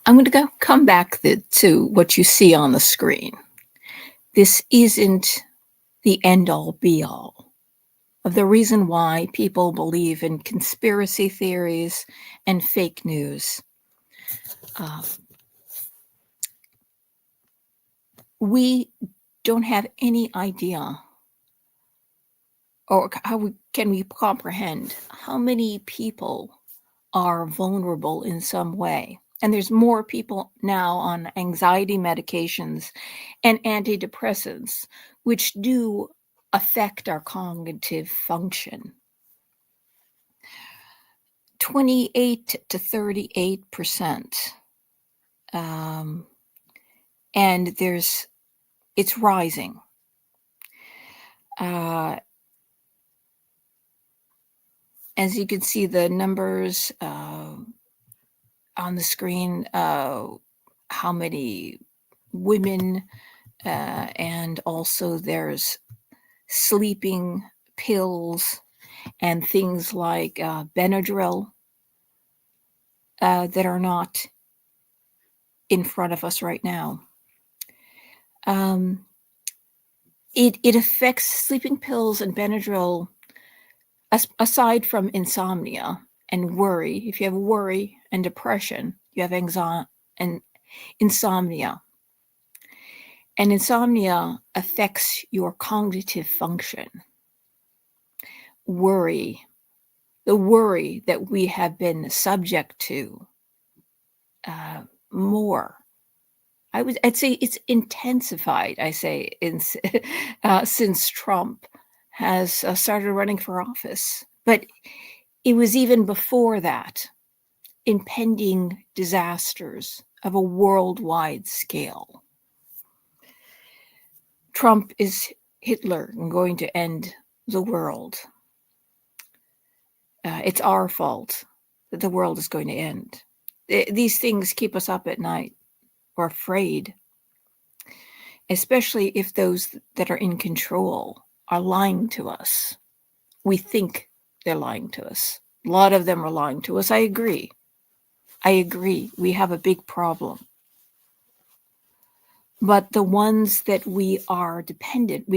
I'm going to come back to what you see on the screen. This isn't the end-all be-all of the reason why people believe in conspiracy theories and fake news. We don't have any idea, or can we comprehend how many people are vulnerable in some way. And there's more people now on anxiety medications and antidepressants, which do affect our cognitive function. 28 to 38%. And it's rising. As you can see, the numbers on the screen, how many women, and also there's sleeping pills and things like Benadryl that are not in front of us right now. It affects sleeping pills and Benadryl, aside from insomnia and worry. If you have worry and depression, you have anxiety and insomnia. And insomnia affects your cognitive function. Worry, the worry that we have been subject to more. I'd say it's intensified, since Trump has started running for office. But it was even before that, impending disasters of a worldwide scale. Trump is Hitler and going to end the world. It's our fault that the world is going to end. These things keep us up at night. Or afraid, especially if those that are in control are lying to us. We think they're lying to us. A lot of them are lying to us. I agree. We have a big problem. But the ones that we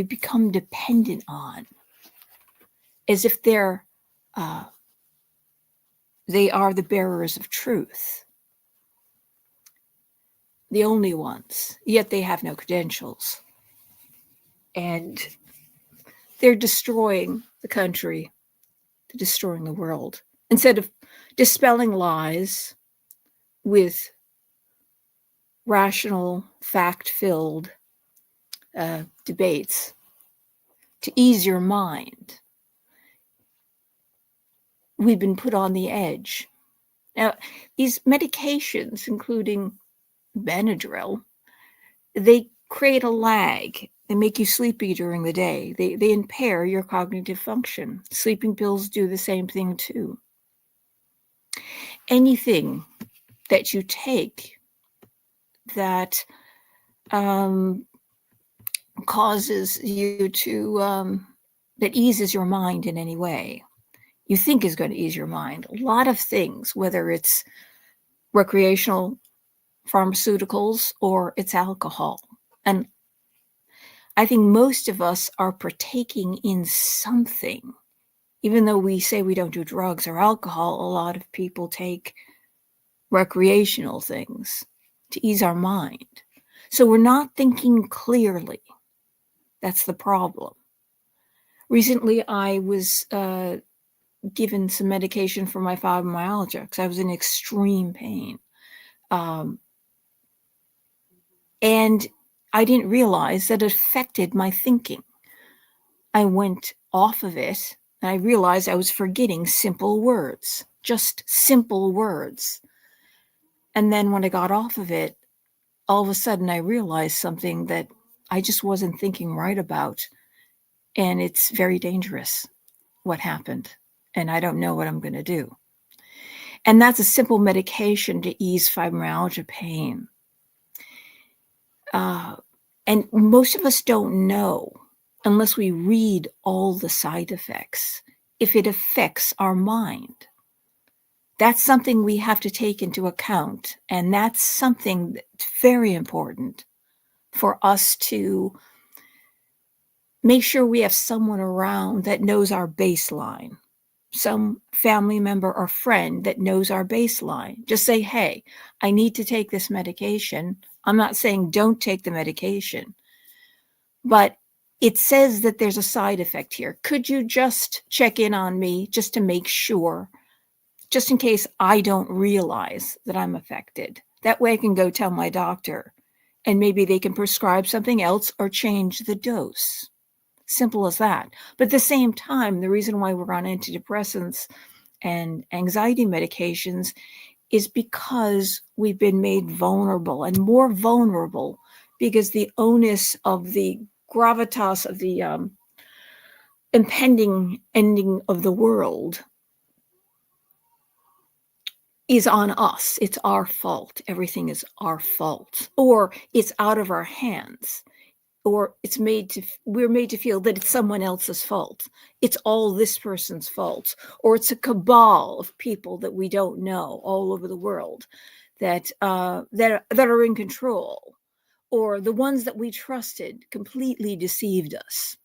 become dependent on, as if they are the bearers of truth. The only ones, yet they have no credentials. And they're destroying the country, they're destroying the world. Instead of dispelling lies with rational, fact-filled debates to ease your mind, we've been put on the edge. Now, these medications, including Benadryl, they create a lag. They make you sleepy during the day. They impair your cognitive function. Sleeping pills do the same thing too. Anything that you take that causes you to, that eases your mind in any way, you think is going to ease your mind. A lot of things, whether it's recreational pharmaceuticals or it's alcohol. And I think most of us are partaking in something. Even though we say we don't do drugs or alcohol, a lot of people take recreational things to ease our mind. So we're not thinking clearly. That's the problem. Recently, I was given some medication for my fibromyalgia because I was in extreme pain. And I didn't realize that it affected my thinking. I went off of it and I realized I was forgetting simple words, just simple words. And then when I got off of it, all of a sudden I realized something that I just wasn't thinking right about. And it's very dangerous what happened. And I don't know what I'm going to do. And that's a simple medication to ease fibromyalgia pain. And most of us don't know, unless we read all the side effects, if it affects our mind. That's something we have to take into account. And that's something that's very important for us to make sure we have someone around that knows our baseline, some family member or friend that knows our baseline. Just say, hey, I need to take this medication. I'm not saying don't take the medication, but it says that there's a side effect here. Could you just check in on me just to make sure, just in case I don't realize that I'm affected? That way I can go tell my doctor, and maybe they can prescribe something else or change the dose. Simple as that. But at the same time, the reason why we're on antidepressants and anxiety medications is because we've been made vulnerable and more vulnerable because the onus of the gravitas of the impending ending of the world is on us. It's our fault. Everything is our fault, or it's out of our hands, or we're made to feel that it's someone else's fault. It's all this person's fault, or it's a cabal of people that we don't know all over the world that are in control, or the ones that we trusted completely deceived us.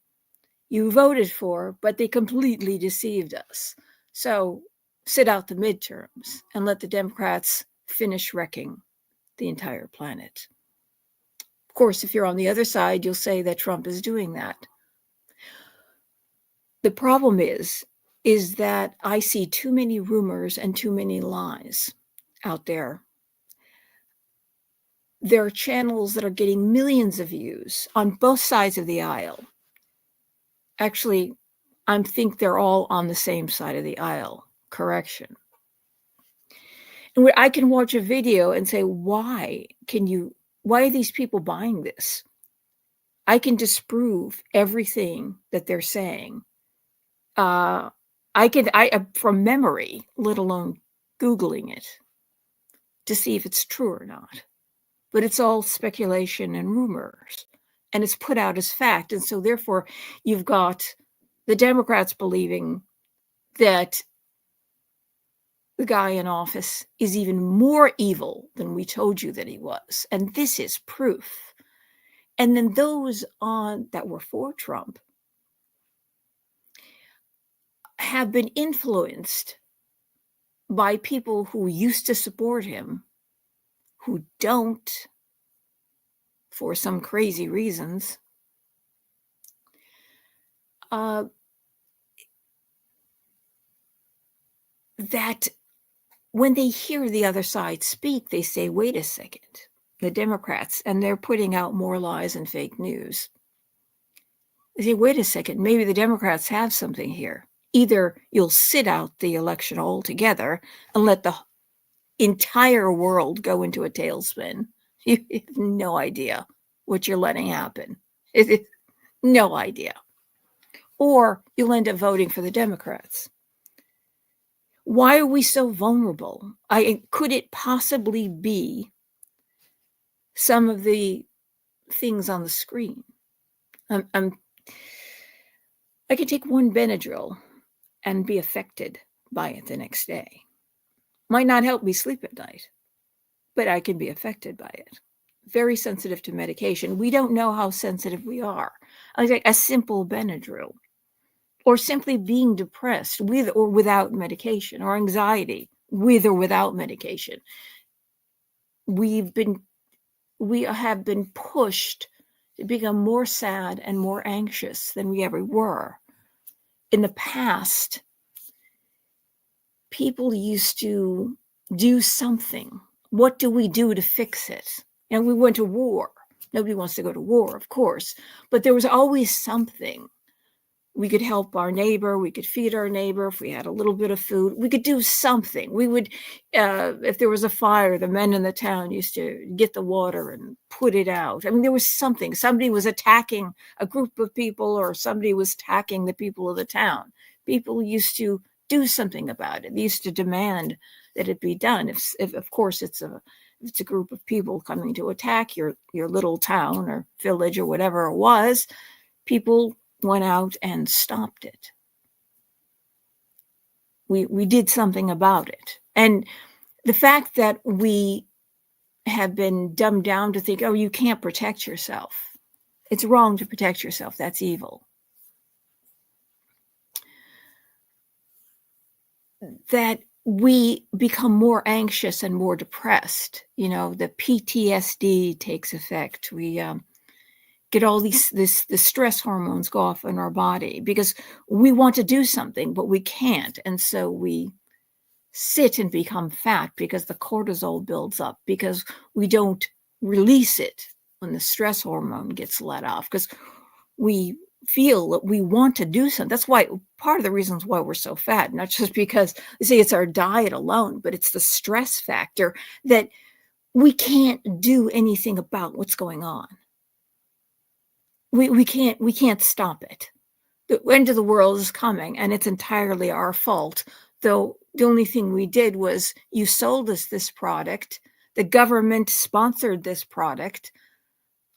You voted for, but they completely deceived us. So sit out the midterms and let the Democrats finish wrecking the entire planet. Of course, if you're on the other side, you'll say that Trump is doing that. The problem is that I see too many rumors and too many lies out there. There are channels that are getting millions of views on both sides of the aisle. Actually, I think they're all on the same side of the aisle. Correction. And where I can watch a video and say, why are these people buying this? I can disprove everything that they're saying. I from memory, let alone Googling it to see if it's true or not. But it's all speculation and rumors, and it's put out as fact. And so therefore, you've got the Democrats believing that the guy in office is even more evil than we told you that he was. And this is proof. And then those that were for Trump have been influenced by people who used to support him, who don't, for some crazy reasons. That when they hear the other side speak, they say, wait a second, the Democrats, and they're putting out more lies and fake news. They say, wait a second, maybe the Democrats have something here. Either you'll sit out the election altogether and let the entire world go into a tailspin. You have no idea what you're letting happen. No idea. Or you'll end up voting for the Democrats. Why are we so vulnerable? Could it possibly be some of the things on the screen? I could take one Benadryl and be affected by it the next day. Might not help me sleep at night, but I can be affected by it. Very sensitive to medication. We don't know how sensitive we are. Like a simple Benadryl, or simply being depressed with or without medication, or anxiety with or without medication. We have been pushed to become more sad and more anxious than we ever were. In the past, people used to do something. What do we do to fix it? And we went to war. Nobody wants to go to war, of course, but there was always something. We could help our neighbor. We could feed our neighbor. If we had a little bit of food, we could do something. We would, if there was a fire, the men in the town used to get the water and put it out. I mean, there was something. Somebody was attacking a group of people, or somebody was attacking the people of the town. People used to do something about it. They used to demand that it be done. If of course, it's a group of people coming to attack your little town or village or whatever it was, people went out and stopped it. We did something about it. And the fact that we have been dumbed down to think, oh, you can't protect yourself. It's wrong to protect yourself. That's evil. That we become more anxious and more depressed. The PTSD takes effect. We get all the stress hormones go off in our body because we want to do something, but we can't. And so we sit and become fat because the cortisol builds up, because we don't release it when the stress hormone gets let off, because we feel that we want to do something. That's why part of the reasons why we're so fat, not just because they say it's our diet alone, but it's the stress factor that we can't do anything about what's going on. We can't stop it. The end of the world is coming, and it's entirely our fault. Though the only thing we did was you sold us this product. The government sponsored this product.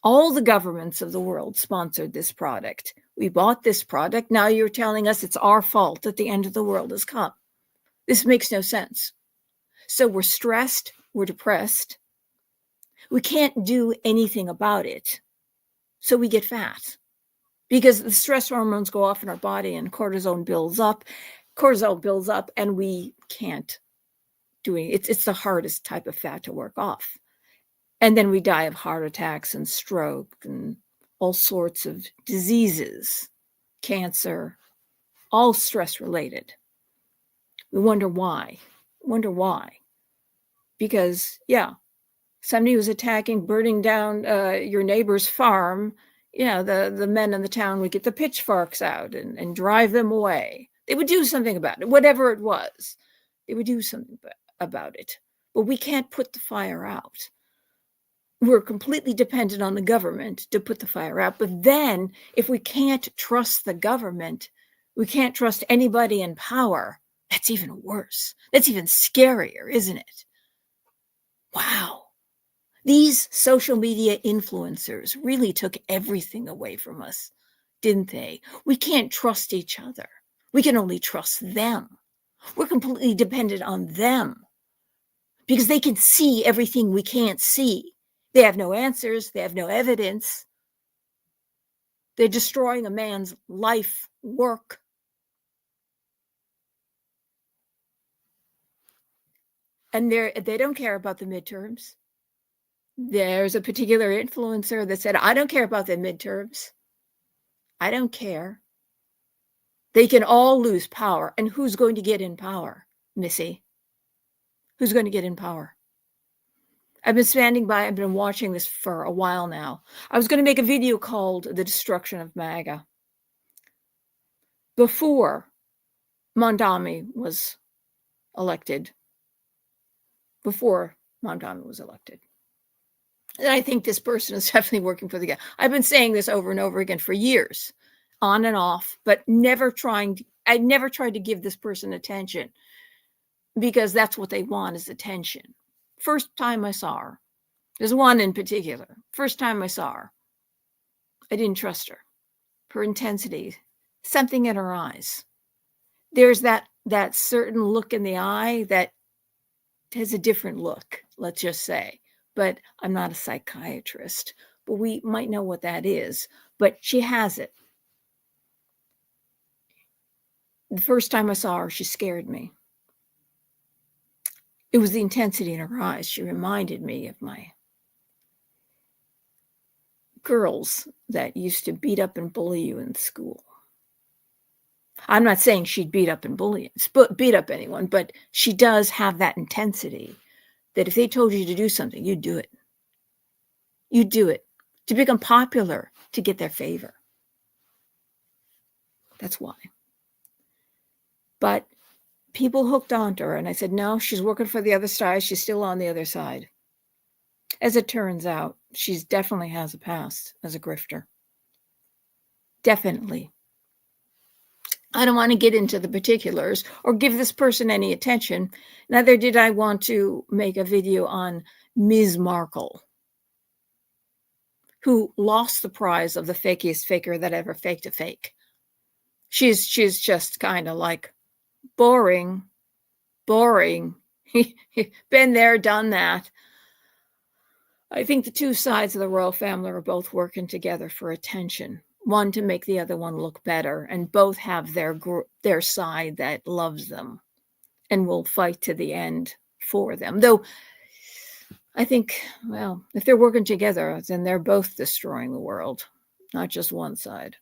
All the governments of the world sponsored this product. We bought this product. Now you're telling us it's our fault that the end of the world has come. This makes no sense. So we're stressed. We're depressed. We can't do anything about it. So we get fat because the stress hormones go off in our body and cortisol builds up. Cortisol builds up and we can't do it. It's the hardest type of fat to work off. And then we die of heart attacks and stroke and all sorts of diseases, cancer, all stress related. We wonder why. Because, somebody was attacking, burning down your neighbor's farm. The men in the town would get the pitchforks out and drive them away. They would do something about it, whatever it was. They would do something about it. But we can't put the fire out. We're completely dependent on the government to put the fire out. But then if we can't trust the government, we can't trust anybody in power. That's even worse. That's even scarier, isn't it? Wow. These social media influencers really took everything away from us, didn't they? We can't trust each other. We can only trust them. We're completely dependent on them because they can see everything we can't see. They have no answers. They have no evidence. They're destroying a man's life work. And they don't care about the midterms. There's a particular influencer that said, I don't care about the midterms. I don't care. They can all lose power. And who's going to get in power, Missy? Who's going to get in power? I've been standing by. I've been watching this for a while now. I was going to make a video called The Destruction of MAGA. Before Mondami was elected. And I think this person is definitely working for the guy. I've been saying this over and over again for years, on and off, but I never tried to give this person attention because that's what they want is attention. First time I saw her, there's one in particular. First time I saw her, I didn't trust her. Her intensity, something in her eyes. There's that certain look in the eye that has a different look, let's just say. But I'm not a psychiatrist, but we might know what that is. But she has it. The first time I saw her, she scared me. It was the intensity in her eyes. She reminded me of my girls that used to beat up and bully you in school. I'm not saying she'd beat up anyone, but she does have that intensity that if they told you to do something, you'd do it. You'd do it to become popular, to get their favor. That's why. But people hooked onto her, and I said, no, she's working for the other side. She's still on the other side. As it turns out, she definitely has a past as a grifter. Definitely. I don't want to get into the particulars or give this person any attention. Neither did I want to make a video on Ms. Markle, who lost the prize of the fakiest faker that ever faked a fake. She's just kind of like boring. Been there, done that. I think the two sides of the royal family are both working together for attention. One to make the other one look better, and both have their side that loves them and will fight to the end for them. Though I think, well, if they're working together, then they're both destroying the world, not just one side.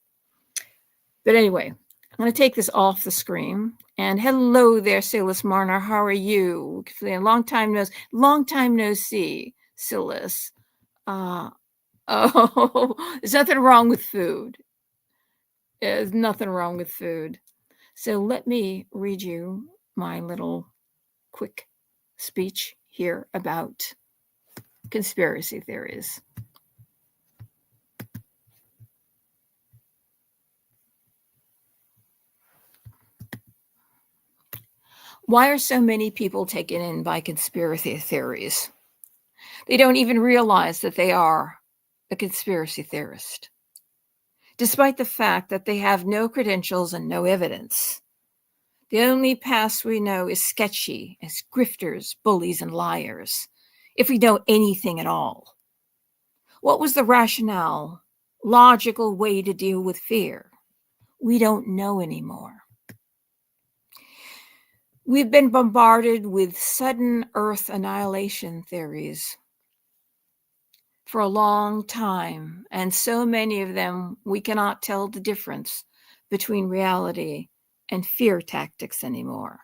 But anyway, I'm going to take this off the screen. And hello there, Silas Marner. How are you? Long time no see, Silas. Oh, there's nothing wrong with food. There's nothing wrong with food. So let me read you my little quick speech here about conspiracy theories. Why are so many people taken in by conspiracy theories? They don't even realize that they are a conspiracy theorist, despite the fact that they have no credentials and no evidence. The only past we know is sketchy as grifters, bullies, and liars, if we know anything at all. What was the rationale, logical way to deal with fear? We don't know anymore. We've been bombarded with sudden Earth annihilation theories for a long time, and so many of them we cannot tell the difference between reality and fear tactics anymore.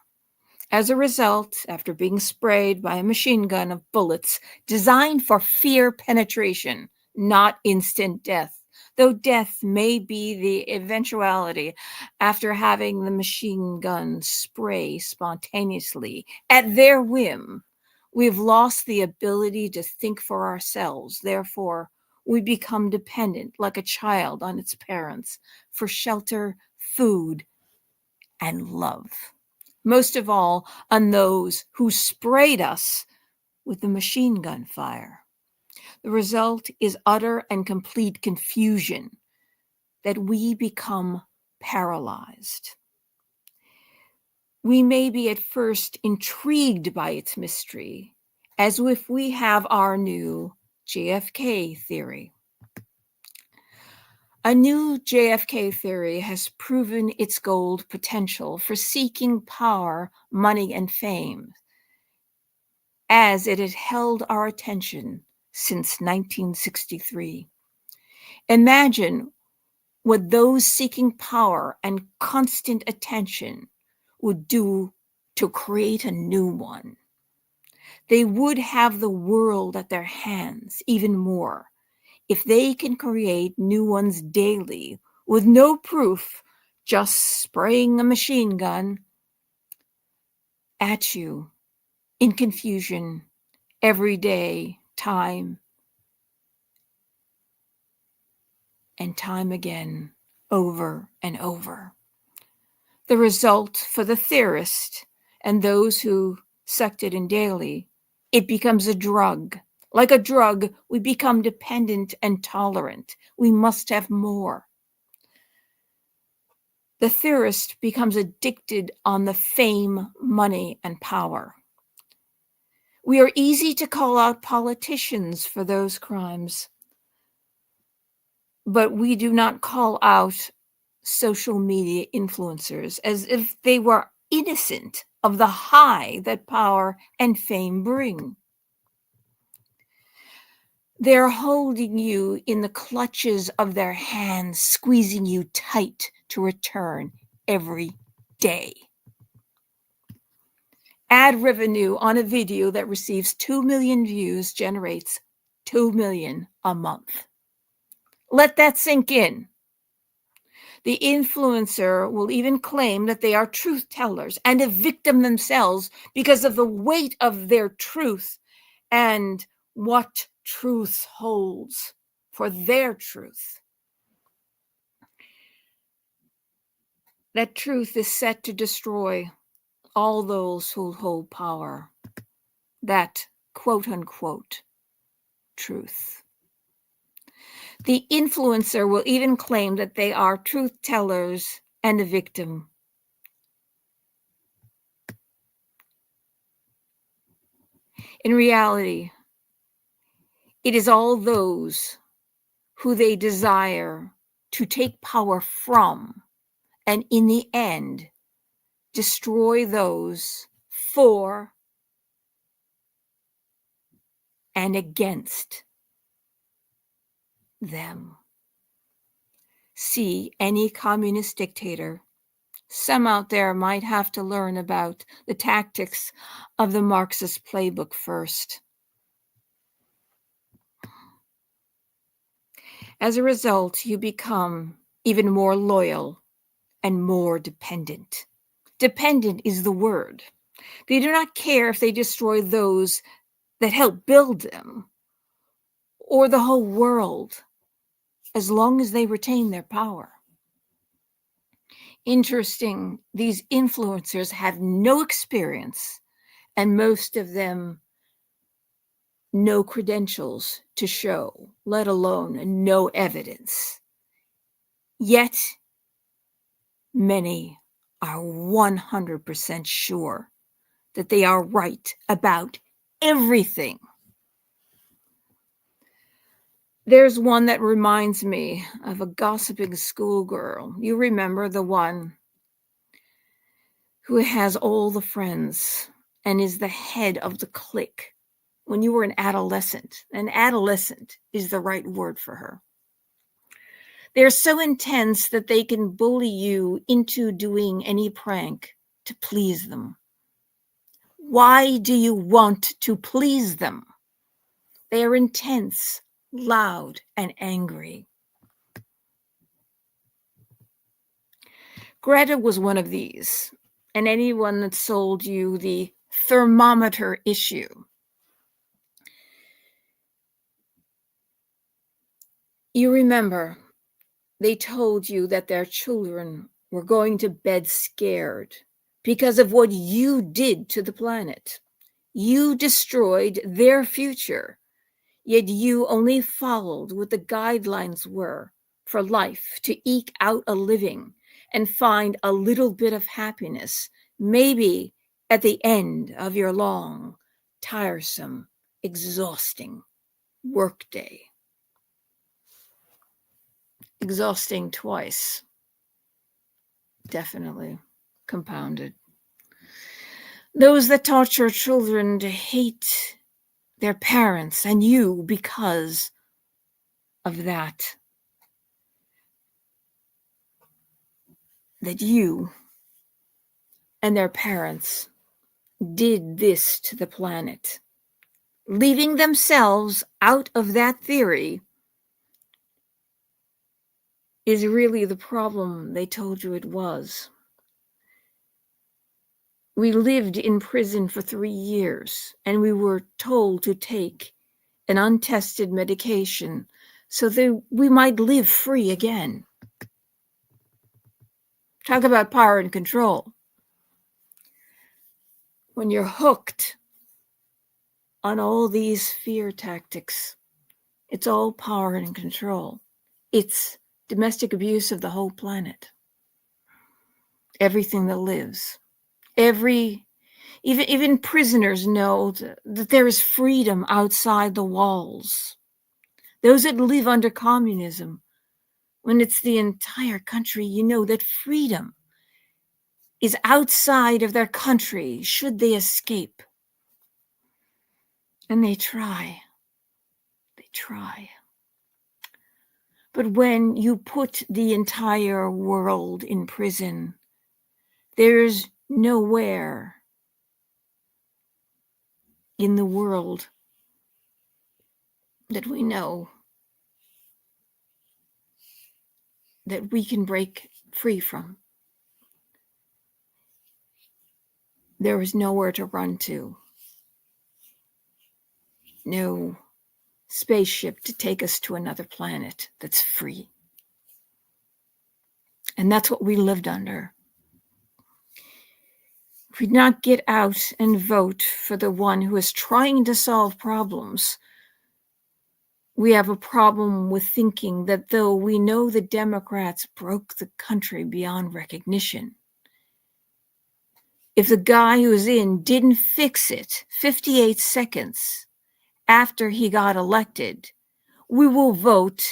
As a result, after being sprayed by a machine gun of bullets designed for fear penetration, not instant death, though death may be the eventuality after having the machine gun spray spontaneously at their whim, we've lost the ability to think for ourselves. Therefore, we become dependent, like a child, on its parents for shelter, food, and love. Most of all, on those who sprayed us with the machine gun fire. The result is utter and complete confusion, that we become paralyzed. We may be at first intrigued by its mystery, as if we have our new JFK theory. A new JFK theory has proven its gold potential for seeking power, money, and fame, as it had held our attention since 1963. Imagine what those seeking power and constant attention would do to create a new one. They would have the world at their hands even more if they can create new ones daily with no proof, just spraying a machine gun at you in confusion every day, time and time again, over and over. The result for the theorist and those who sucked it in daily, it becomes a drug. Like a drug, we become dependent and tolerant. We must have more. The theorist becomes addicted on the fame, money, and power. We are easy to call out politicians for those crimes, but we do not call out social media influencers as if they were innocent of the high that power and fame bring. They're holding you in the clutches of their hands, squeezing you tight to return every day. Ad revenue on a video that receives 2 million views generates $2 million a month. Let that sink in. The influencer will even claim that they are truth tellers and a victim themselves because of the weight of their truth and what truth holds for their truth. That truth is set to destroy all those who hold power. That quote unquote truth. The influencer will even claim that they are truth tellers and a victim. In reality, it is all those who they desire to take power from, and in the end, destroy those for and against them. See any communist dictator. Some out there might have to learn about the tactics of the Marxist playbook first. As a result, you become even more loyal and more dependent. Dependent is the word. They do not care if they destroy those that help build them or the whole world, as long as they retain their power. Interesting, these influencers have no experience, and most of them no credentials to show, let alone no evidence. Yet, many are 100% sure that they are right about everything. There's one that reminds me of a gossiping schoolgirl. You remember the one who has all the friends and is the head of the clique when you were an adolescent. An adolescent is the right word for her. They're so intense that they can bully you into doing any prank to please them. Why do you want to please them? They are intense, loud, and angry. Greta was one of these, and anyone that sold you the thermometer issue. You remember, they told you that their children were going to bed scared because of what you did to the planet. You destroyed their future, yet you only followed what the guidelines were for life to eke out a living and find a little bit of happiness, maybe at the end of your long, tiresome, exhausting workday. Exhausting twice. Definitely compounded. Those that taught your children to hate their parents and you because of that. That you and their parents did this to the planet, leaving themselves out of that theory is really the problem they told you it was. We lived in prison for 3 years, and we were told to take an untested medication so that we might live free again. Talk about power and control. When you're hooked on all these fear tactics, it's all power and control. It's domestic abuse of the whole planet. Everything that lives. Even prisoners know that there is freedom outside the walls. Those that live under communism, when it's the entire country, you know that freedom is outside of their country should they escape. And they try. They try. But when you put the entire world in prison, there's nowhere in the world that we know that we can break free from. There is nowhere to run to. No spaceship to take us to another planet that's free. And that's what we lived under. If we not get out and vote for the one who is trying to solve problems, we have a problem with thinking that though we know the Democrats broke the country beyond recognition, if the guy who's in didn't fix it 58 seconds after he got elected, we will vote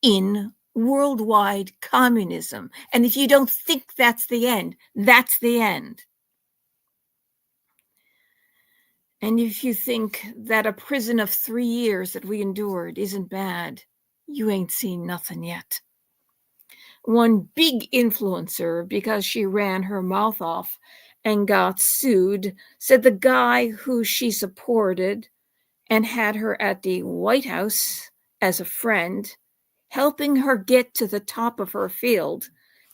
in worldwide communism. And if you don't think that's the end, that's the end. And if you think that a prison of 3 years that we endured isn't bad, you ain't seen nothing yet. One big influencer, because she ran her mouth off and got sued, said the guy who she supported and had her at the White House as a friend, helping her get to the top of her field,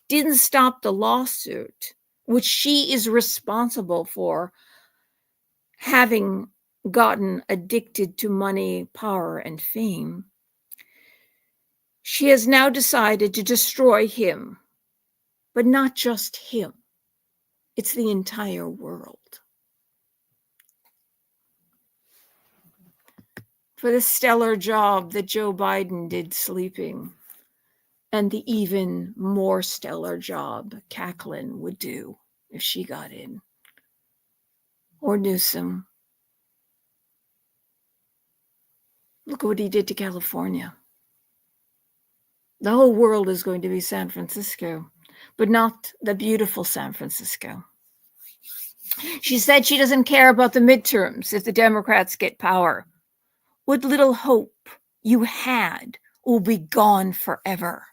didn't stop the lawsuit, which she is responsible for having gotten addicted to money, power, and fame. She has now decided to destroy him, but not just him. It's the entire world. For the stellar job that Joe Biden did sleeping, and the even more stellar job Jacqueline would do if she got in, or Newsom. Look at what he did to California. The whole world is going to be San Francisco, but not the beautiful San Francisco. She said she doesn't care about the midterms if the Democrats get power. What little hope you had will be gone forever.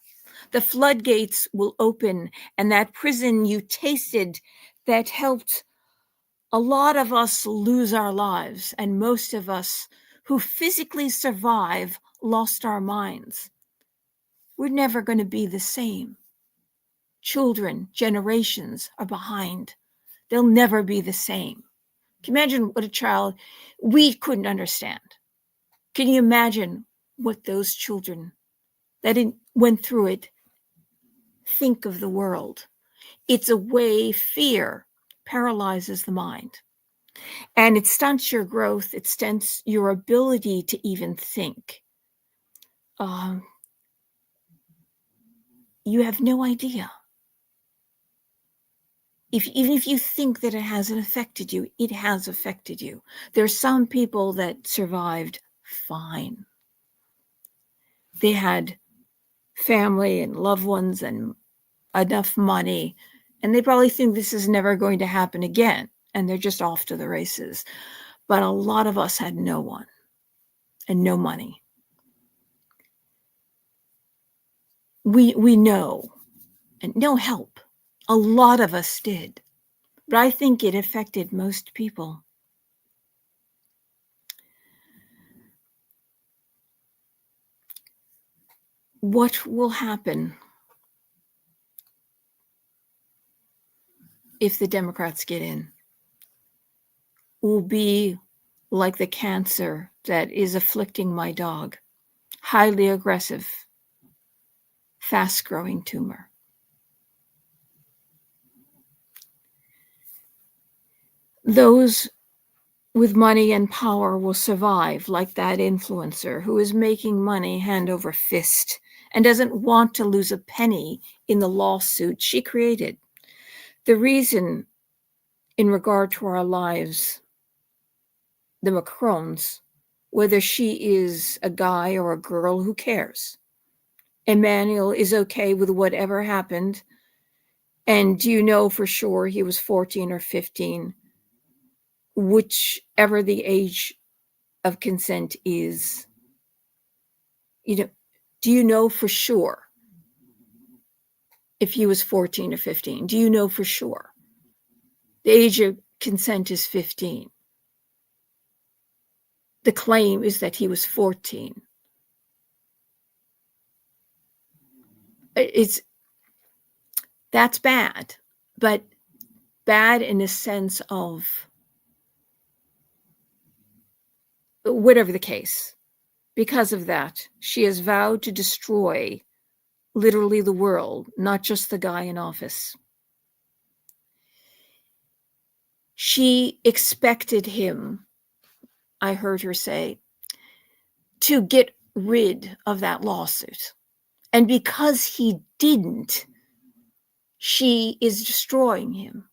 The floodgates will open, and that prison you tasted that helped a lot of us lose our lives, and most of us who physically survive lost our minds. We're never going to be the same. Children, generations are behind. They'll never be the same. Can you imagine what a child we couldn't understand? Can you imagine what those children that went through it think of the world? It's a way fear paralyzes the mind. And it stunts your growth. It stunts your ability to even think. You have no idea. Even if you think that it hasn't affected you, it has affected you. There's some people that survived fine. They had family and loved ones and enough money, and they probably think this is never going to happen again, and they're just off to the races. But a lot of us had no one and no money. We know, and no help. A lot of us did, but I think it affected most people. What will happen if the Democrats get in will be like the cancer that is afflicting my dog. Highly aggressive, fast-growing tumor. Those with money and power will survive, like that influencer who is making money hand over fist and doesn't want to lose a penny in the lawsuit she created. The reason, in regard to our lives, the Macrons, whether she is a guy or a girl, who cares? Emmanuel is okay with whatever happened. And do you know for sure he was 14 or 15? Whichever the age of consent is, do you know for sure if he was 14 or 15? Do you know for sure? The age of consent is 15. The claim is that he was 14. That's bad, but bad in a sense of whatever the case. Because of that, she has vowed to destroy literally the world, not just the guy in office. She expected him, I heard her say, to get rid of that lawsuit. And because he didn't, she is destroying him.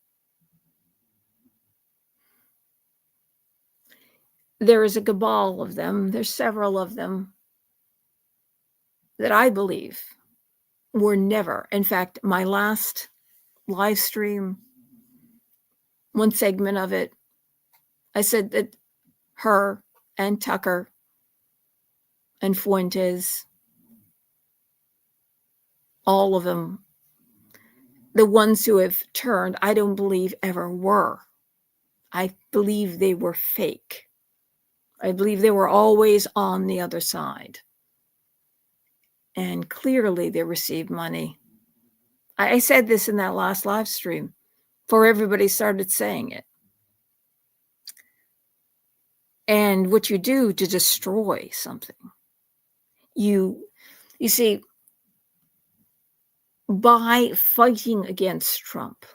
there is a cabal of them. There's several of them that I believe were never. In fact, my last live stream, one segment of it, I said that her and Tucker and Fuentes, all of them, the ones who have turned, I don't believe ever were. I believe they were fake. I believe they were always on the other side. And clearly they received money. I said this in that last live stream before everybody started saying it. And what you do to destroy something, you see, by fighting against Trump,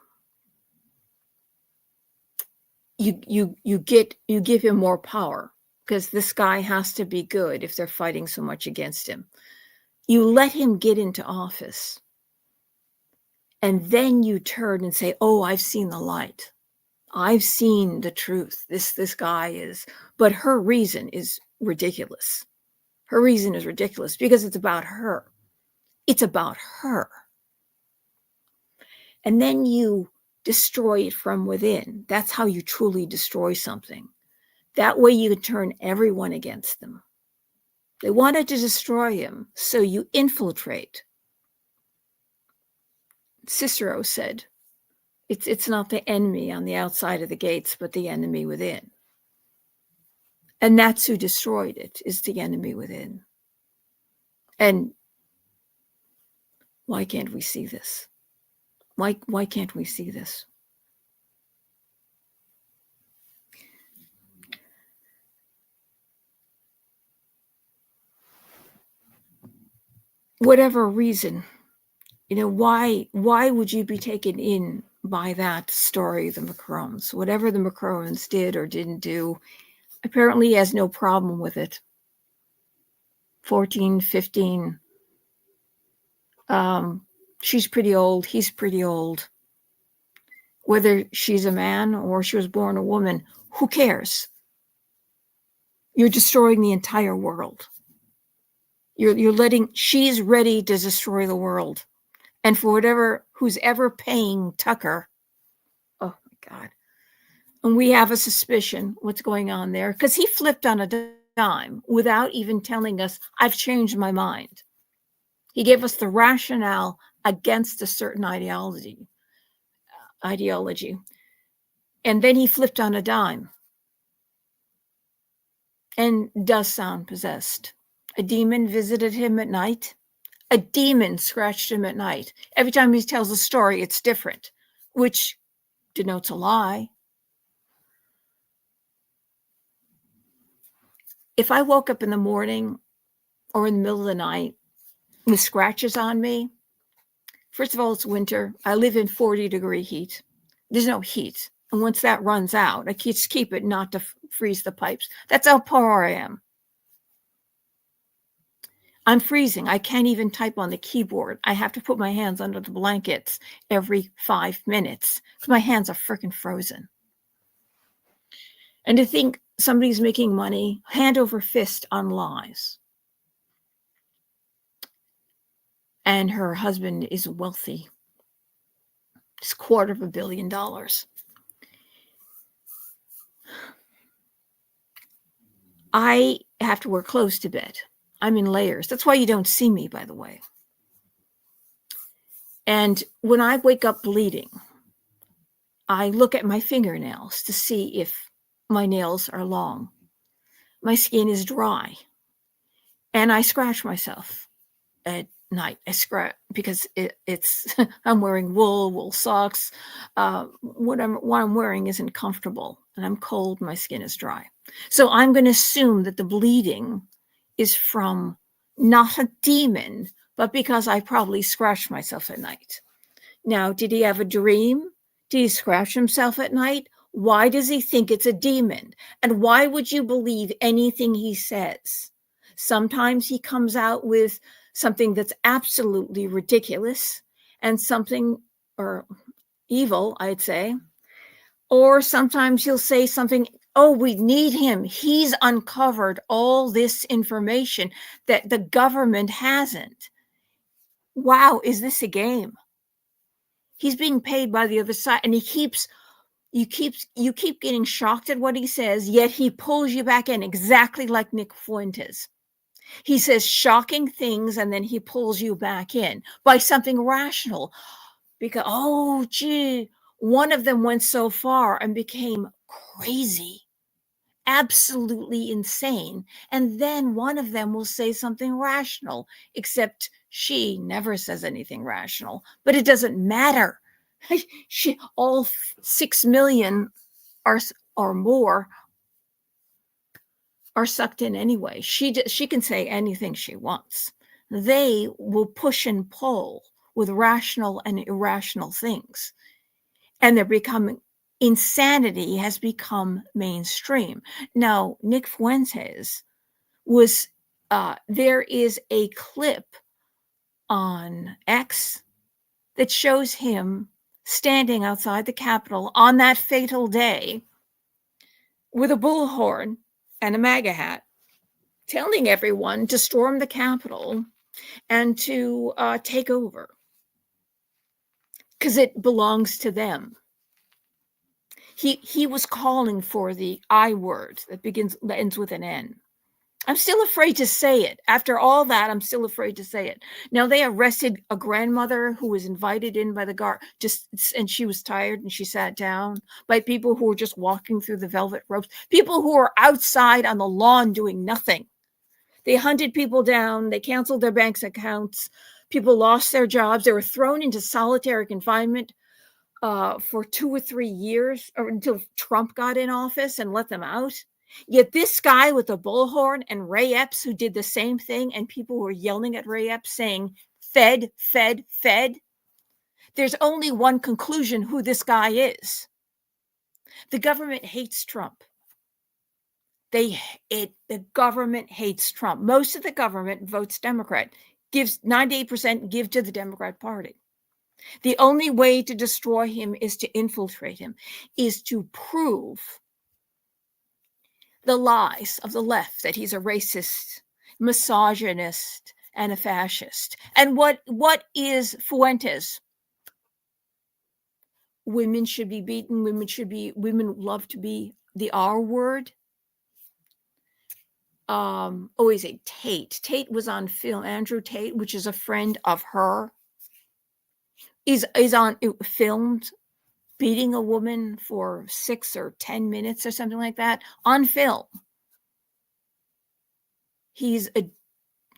you give him more power, because this guy has to be good if they're fighting so much against him. You let him get into office, and then you turn and say, oh, I've seen the light. I've seen the truth. This guy is, but her reason is ridiculous. Her reason is ridiculous because it's about her. It's about her. And then you destroy it from within. That's how you truly destroy something. That way you can turn everyone against them. They wanted to destroy him, so you infiltrate. Cicero said, it's not the enemy on the outside of the gates, but the enemy within. And that's who destroyed it, is the enemy within. And why can't we see this? Why can't we see this? Whatever reason, why would you be taken in by that story, the Macrons? Whatever the Macrons did or didn't do, apparently he has no problem with it. 14, 15. She's pretty old. He's pretty old. Whether she's a man or she was born a woman, who cares? You're destroying the entire world. She's ready to destroy the world. And for who's ever paying Tucker, oh my God. And we have a suspicion what's going on there, because he flipped on a dime without even telling us, I've changed my mind. He gave us the rationale against a certain ideology. And then he flipped on a dime and does sound possessed. A demon visited him at night. A demon scratched him at night. Every time he tells a story, it's different, which denotes a lie. If I woke up in the morning or in the middle of the night with scratches on me, first of all, it's winter. I live in 40-degree heat. There's no heat. And once that runs out, I just keep it not to freeze the pipes. That's how poor I am. I'm freezing. I can't even type on the keyboard. I have to put my hands under the blankets every 5 minutes because my hands are freaking frozen. And to think somebody's making money hand over fist on lies. And her husband is wealthy. It's $250 million. I have to wear clothes to bed. I'm in layers. That's why you don't see me, by the way. And when I wake up bleeding, I look at my fingernails to see if my nails are long. My skin is dry. And I scratch myself at night. I scratch because it's I'm wearing wool socks. What I'm wearing isn't comfortable, and I'm cold. My skin is dry. So I'm going to assume that the bleeding is from not a demon, but because I probably scratched myself at night. Now, did he have a dream? Did he scratch himself at night? Why does he think it's a demon? And why would you believe anything he says? Sometimes he comes out with something that's absolutely ridiculous and something, or evil, I'd say. Or sometimes he'll say something Oh, we need him. He's uncovered all this information that the government hasn't. Wow, is this a game? He's being paid by the other side, and you keep getting shocked at what he says, yet he pulls you back in, exactly like Nick Fuentes. He says shocking things, and then he pulls you back in by something rational. Because, oh, gee, one of them went so far and became crazy, absolutely insane. And then one of them will say something rational, except she never says anything rational. But it doesn't matter. All 6 million or more are sucked in anyway. She can say anything she wants. They will push and pull with rational and irrational things. And they're becoming, insanity has become mainstream. Now, Nick Fuentes was, there is a clip on X that shows him standing outside the Capitol on that fatal day with a bullhorn and a MAGA hat, telling everyone to storm the Capitol and to take over because it belongs to them. He was calling for the I word that ends with an N. I'm still afraid to say it. After all that, I'm still afraid to say it. Now, they arrested a grandmother who was invited in by the guard, and she was tired and she sat down, by people who were just walking through the velvet ropes, people who were outside on the lawn doing nothing. They hunted people down. They canceled their bank's accounts. People lost their jobs. They were thrown into solitary confinement for 2 or 3 years, or until Trump got in office and let them out. Yet this guy with the bullhorn and Ray Epps, who did the same thing, and people were yelling at Ray Epps saying, Fed, Fed, Fed. There's only one conclusion who this guy is. The government hates Trump. The government hates Trump. Most of the government votes Democrat, gives 98% give to the Democrat Party. The only way to destroy him is to infiltrate him, is to prove the lies of the left, that he's a racist, misogynist, and a fascist. And what is Fuentes? Women should be beaten. Women love to be the R word. He's a Tate. Tate was on film. Andrew Tate, which is a friend of her, is filmed beating a woman for 6 or 10 minutes or something like that on film. He's a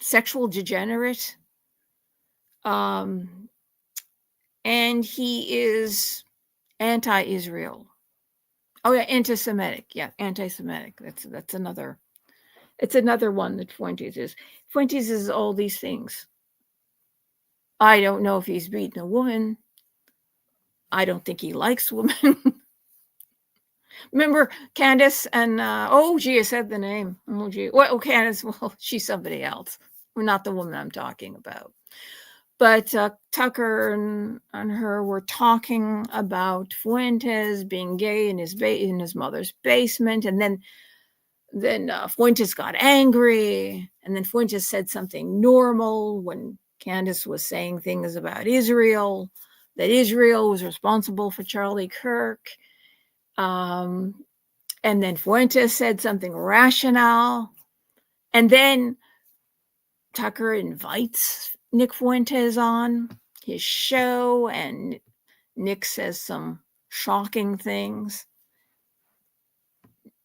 sexual degenerate. And he is anti-Israel. Oh yeah, anti-Semitic. Yeah, anti-Semitic. That's another. It's another one that Fuentes is. Fuentes is all these things. I don't know if he's beaten a woman. I don't think he likes women. Remember Candace and, I said the name. Oh, gee. Well, Candace, well, she's somebody else. We're not the woman I'm talking about. But Tucker and her were talking about Fuentes being gay in his mother's basement. And then Fuentes got angry. And then Fuentes said something normal when Candace was saying things about Israel, that Israel was responsible for Charlie Kirk. And then Fuentes said something rational. And then Tucker invites Nick Fuentes on his show, and Nick says some shocking things.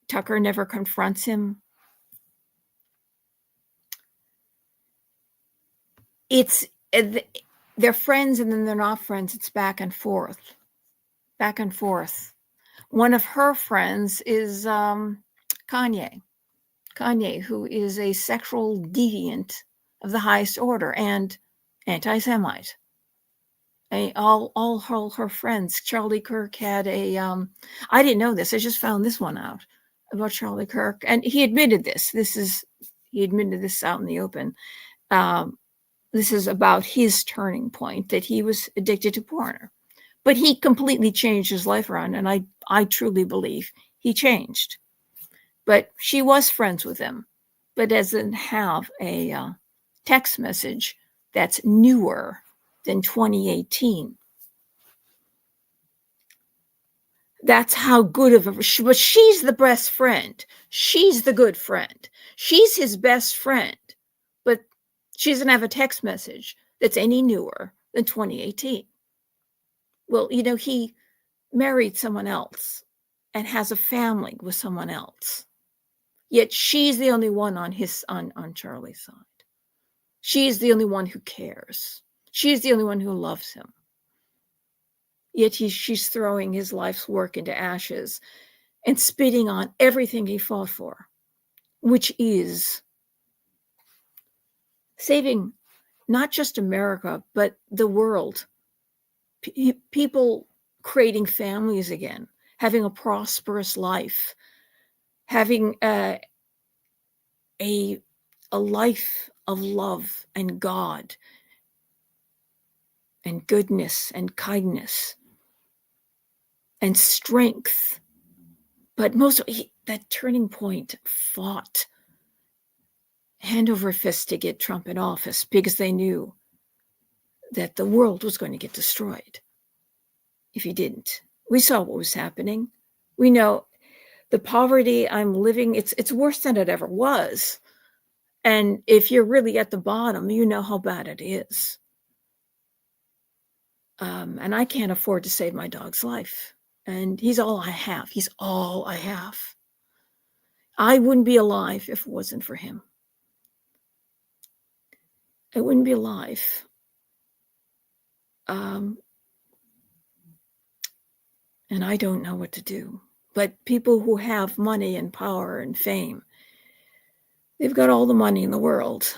Tucker never confronts him. They're friends and then they're not friends. It's back and forth. Back and forth. One of her friends is Kanye, who is a sexual deviant of the highest order and anti-Semite. All her friends. Charlie Kirk had I didn't know this. I just found this one out about Charlie Kirk, and he admitted this. He admitted this out in the open. This is about his turning point, that he was addicted to porn. But he completely changed his life around, and I truly believe he changed. but she was friends with him, but doesn't have a text message that's newer than 2018. That's how good of a, but she's the best friend. She's the good friend. She's his best friend, but she doesn't have a text message that's any newer than 2018. Well, he married someone else and has a family with someone else. Yet she's the only one on Charlie's side. She's the only one who cares. She's the only one who loves him. Yet she's throwing his life's work into ashes and spitting on everything he fought for, which is saving not just America, but the world. People creating families again, having a prosperous life, having a life of love and God and goodness and kindness and strength. But most of that turning point fought hand over fist to get Trump in office because they knew that the world was going to get destroyed if he didn't. We saw what was happening. We know the poverty I'm living, it's worse than it ever was. And if you're really at the bottom, you know how bad it is. And I can't afford to save my dog's life. And he's all I have. He's all I have. I wouldn't be alive if it wasn't for him. I wouldn't be alive. And I don't know what to do. But people who have money and power and fame, they've got all the money in the world.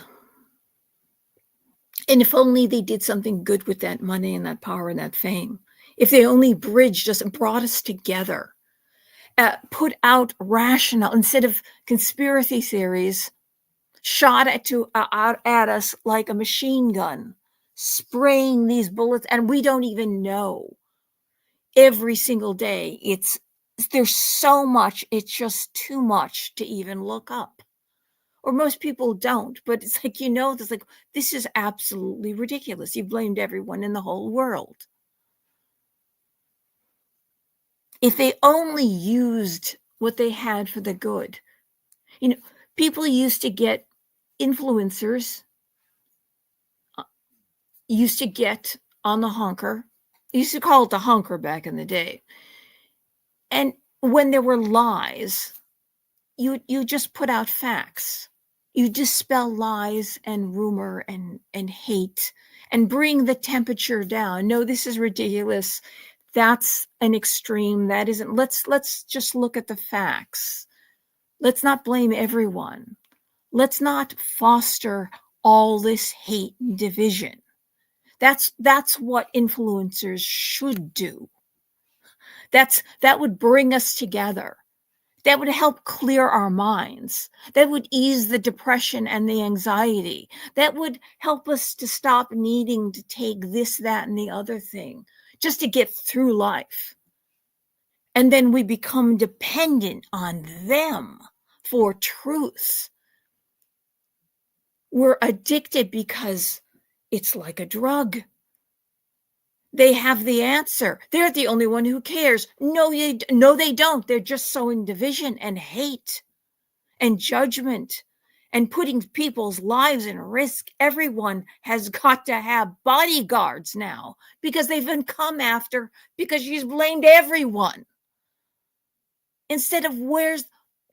And if only they did something good with that money and that power and that fame, if they only bridged us and brought us together, put out rational, instead of conspiracy theories, shot out at us like a machine gun, spraying these bullets, and we don't even know. Every single day, there's so much, it's just too much to even look up. Or most people don't, but it's like, it's like, this is absolutely ridiculous. You blamed everyone in the whole world. If they only used what they had for the good. People used to get influencers, used to get on the honker. Used to call it the honker back in the day. And when there were lies, you just put out facts. You dispel lies and rumor and hate and bring the temperature down. No, this is ridiculous. That's an extreme. That isn't. Let's just look at the facts. Let's not blame everyone. Let's not foster all this hate and division. That's what influencers should do. That would bring us together. That would help clear our minds. That would ease the depression and the anxiety. That would help us to stop needing to take this, that, and the other thing just to get through life. And then we become dependent on them for truth. We're addicted because it's like a drug. They have the answer. They're the only one who cares. No, they don't. They're just sowing division and hate and judgment and putting people's lives in risk. Everyone has got to have bodyguards now because they've been come after because she's blamed everyone. Instead of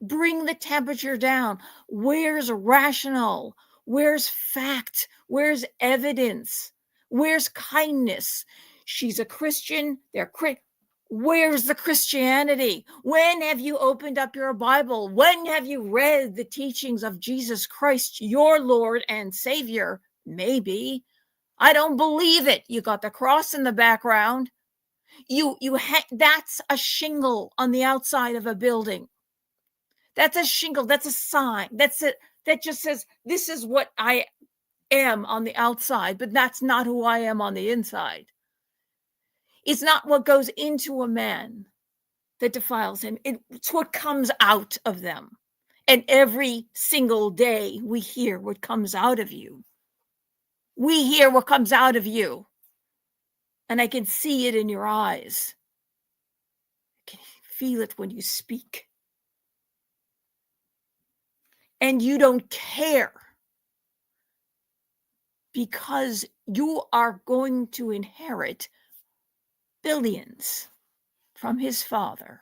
bring the temperature down. Where's rational? Where's fact? Where's evidence? Where's kindness? She's a Christian. Where's the Christianity? When have you opened up your Bible? When have you read the teachings of Jesus Christ, your Lord and Savior? Maybe. I don't believe it. You got the cross in the background. That's a shingle on the outside of a building. That's a shingle. That's a sign. That's it. That just says, this is what I am on the outside, but that's not who I am on the inside. It's not what goes into a man that defiles him. It's what comes out of them. And every single day we hear what comes out of you. We hear what comes out of you. And I can see it in your eyes. I can feel it when you speak. And you don't care, because you are going to inherit billions from his father,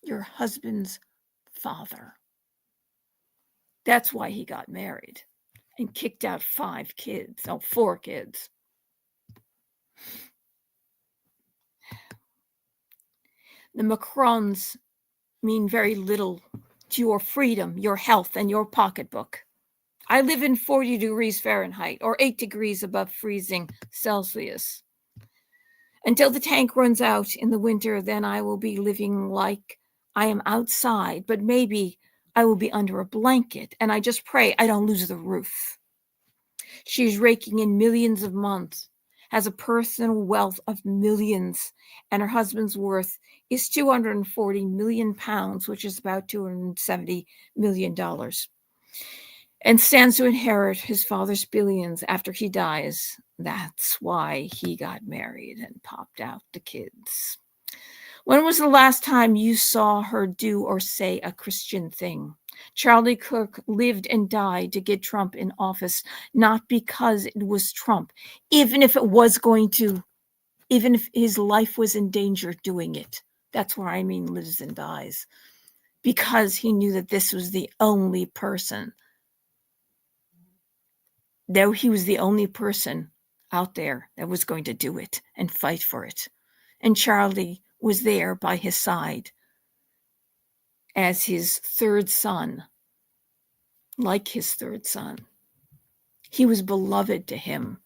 your husband's father. That's why he got married and kicked out 4 kids. The Macrons mean very little to your freedom, your health, and your pocketbook. I live in 40 degrees Fahrenheit, or 8 degrees above freezing Celsius. Until the tank runs out in the winter, then I will be living like I am outside, but maybe I will be under a blanket, and I just pray I don't lose the roof. She's raking in millions a month, has a personal wealth of millions, and her husband's worth is 240 million pounds, which is about $270 million, and stands to inherit his father's billions after he dies. That's why he got married and popped out the kids. When was the last time you saw her do or say a Christian thing? Charlie Kirk lived and died to get Trump in office, not because it was Trump, even if his life was in danger doing it. That's what I mean, lives and dies. Because he knew that this was the only person. Though he was the only person out there that was going to do it and fight for it. And Charlie was there by his side as his third son, like his third son. He was beloved to him.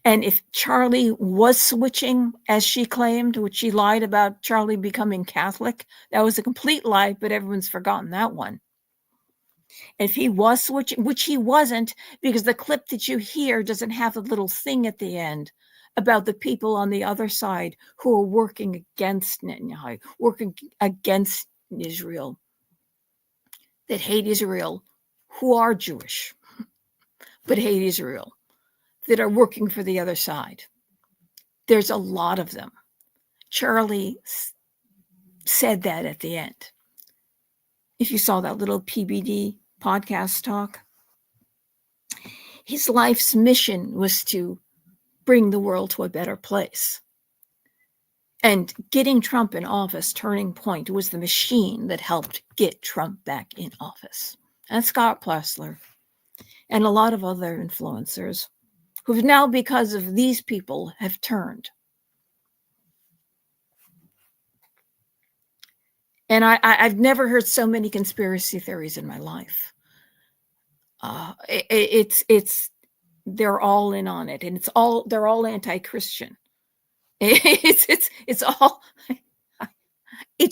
And if Charlie was switching, as she claimed, which she lied about Charlie becoming Catholic, that was a complete lie, but everyone's forgotten that one. If he was switching, which he wasn't, because the clip that you hear doesn't have a little thing at the end about the people on the other side who are working against Netanyahu, working against Israel, that hate Israel, who are Jewish, but hate Israel, that are working for the other side. There's a lot of them. Charlie said that at the end. If you saw that little PBD podcast talk, his life's mission was to bring the world to a better place. And getting Trump in office, turning point, was the machine that helped get Trump back in office. And Scott Plessler and a lot of other influencers who've now, because of these people, have turned. And I've never heard so many conspiracy theories in my life. They're all in on it, and they're all anti-Christian. It's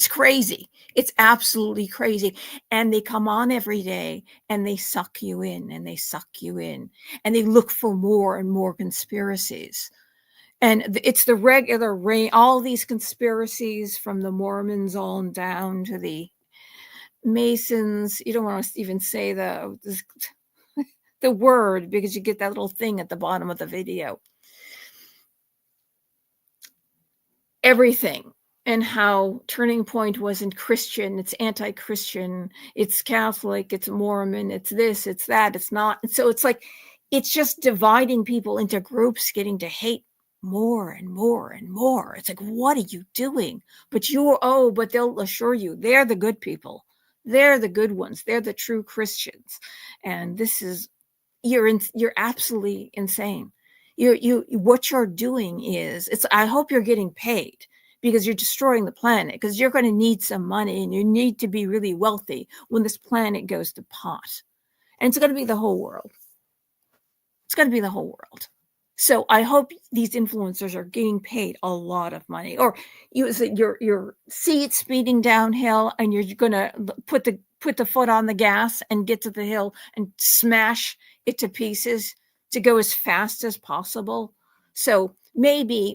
crazy. It's absolutely crazy. And they come on every day and they suck you in and they suck you in and they look for more and more conspiracies. And it's the regular rain, all these conspiracies from the Mormons on down to the Masons. You don't want to even say the word, because you get that little thing at the bottom of the video. Everything, and how Turning Point wasn't Christian, it's anti-Christian, it's Catholic, it's Mormon, it's this, it's that, it's not. So it's like, it's just dividing people into groups, getting to hate more and more and more. It's like, what are you doing? But they'll assure you they're the good people. They're the good ones. They're the true Christians. And this is, you're absolutely insane. What you're doing is, I hope you're getting paid, because you're destroying the planet, because you're going to need some money and you need to be really wealthy when this planet goes to pot. And it's going to be the whole world. It's going to be the whole world. So I hope these influencers are getting paid a lot of money, or you see it speeding downhill and you're going to put the foot on the gas and get to the hill and smash it to pieces to go as fast as possible. So maybe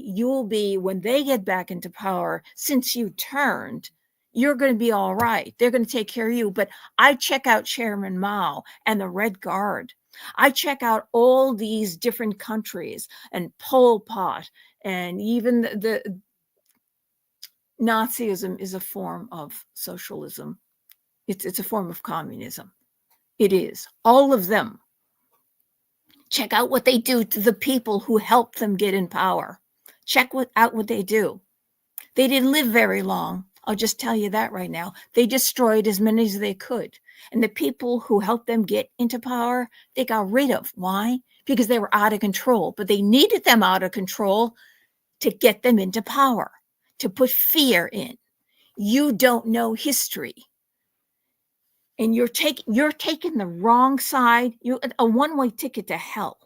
you'll be, when they get back into power, since you turned, you're going to be all right. They're going to take care of you. But I check out Chairman Mao and the Red Guard. I check out all these different countries and Pol Pot, and even the Nazism is a form of socialism. It's a form of communism. It is. All of them. Check out what they do to the people who help them get in power. Check out what they do. They didn't live very long. I'll just tell you that right now. They destroyed as many as they could. And the people who helped them get into power, they got rid of. Why? Because they were out of control. But they needed them out of control to get them into power, to put fear in. You don't know history. And you're taking the wrong side. You're a one-way ticket to hell.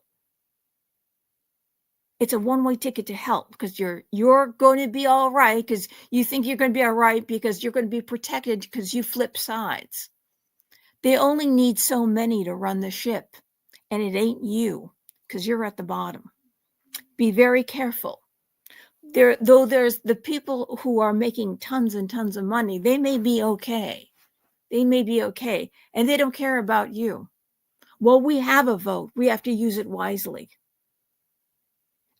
It's a one-way ticket to hell, because you're going to be all right because you think you're going to be all right because you're going to be protected because you flip sides. They only need so many to run the ship, and it ain't you, because you're at the bottom. Be very careful. Though there's the people who are making tons and tons of money, they may be okay. They may be okay, and they don't care about you. Well, we have a vote. We have to use it wisely.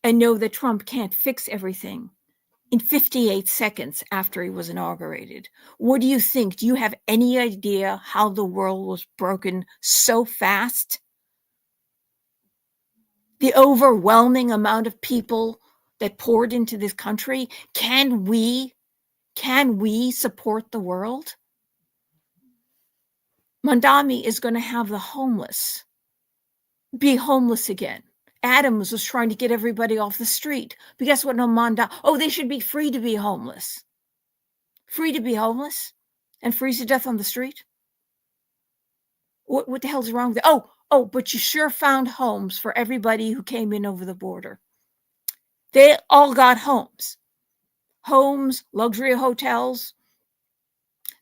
And know that Trump can't fix everything in 58 seconds after he was inaugurated. What do you think? Do you have any idea how the world was broken so fast? The overwhelming amount of people that poured into this country. Can we support the world? Mondami is going to have the homeless be homeless again. Adams was trying to get everybody off the street. But guess what? They should be free to be homeless. Free to be homeless and freeze to death on the street? What the hell's wrong with it? But you sure found homes for everybody who came in over the border. They all got homes. Homes, luxury hotels.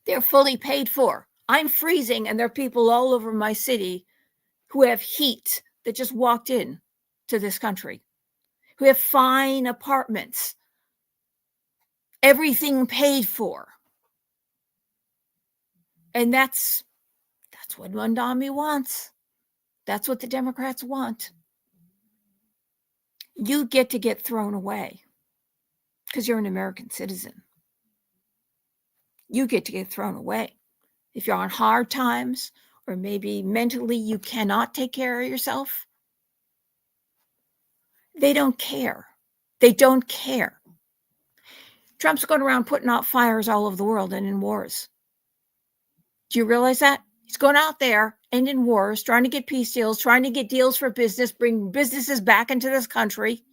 They're fully paid for. I'm freezing, and there are people all over my city who have heat that just walked in to this country, who have fine apartments, everything paid for. And that's what Mondami wants. That's what the Democrats want. You get to get thrown away because you're an American citizen. You get to get thrown away. If you're on hard times, or maybe mentally you cannot take care of yourself, they don't care. They don't care. Trump's going around putting out fires all over the world and in wars. Do you realize that? He's going out there and in wars, trying to get peace deals, trying to get deals for business, bring businesses back into this country.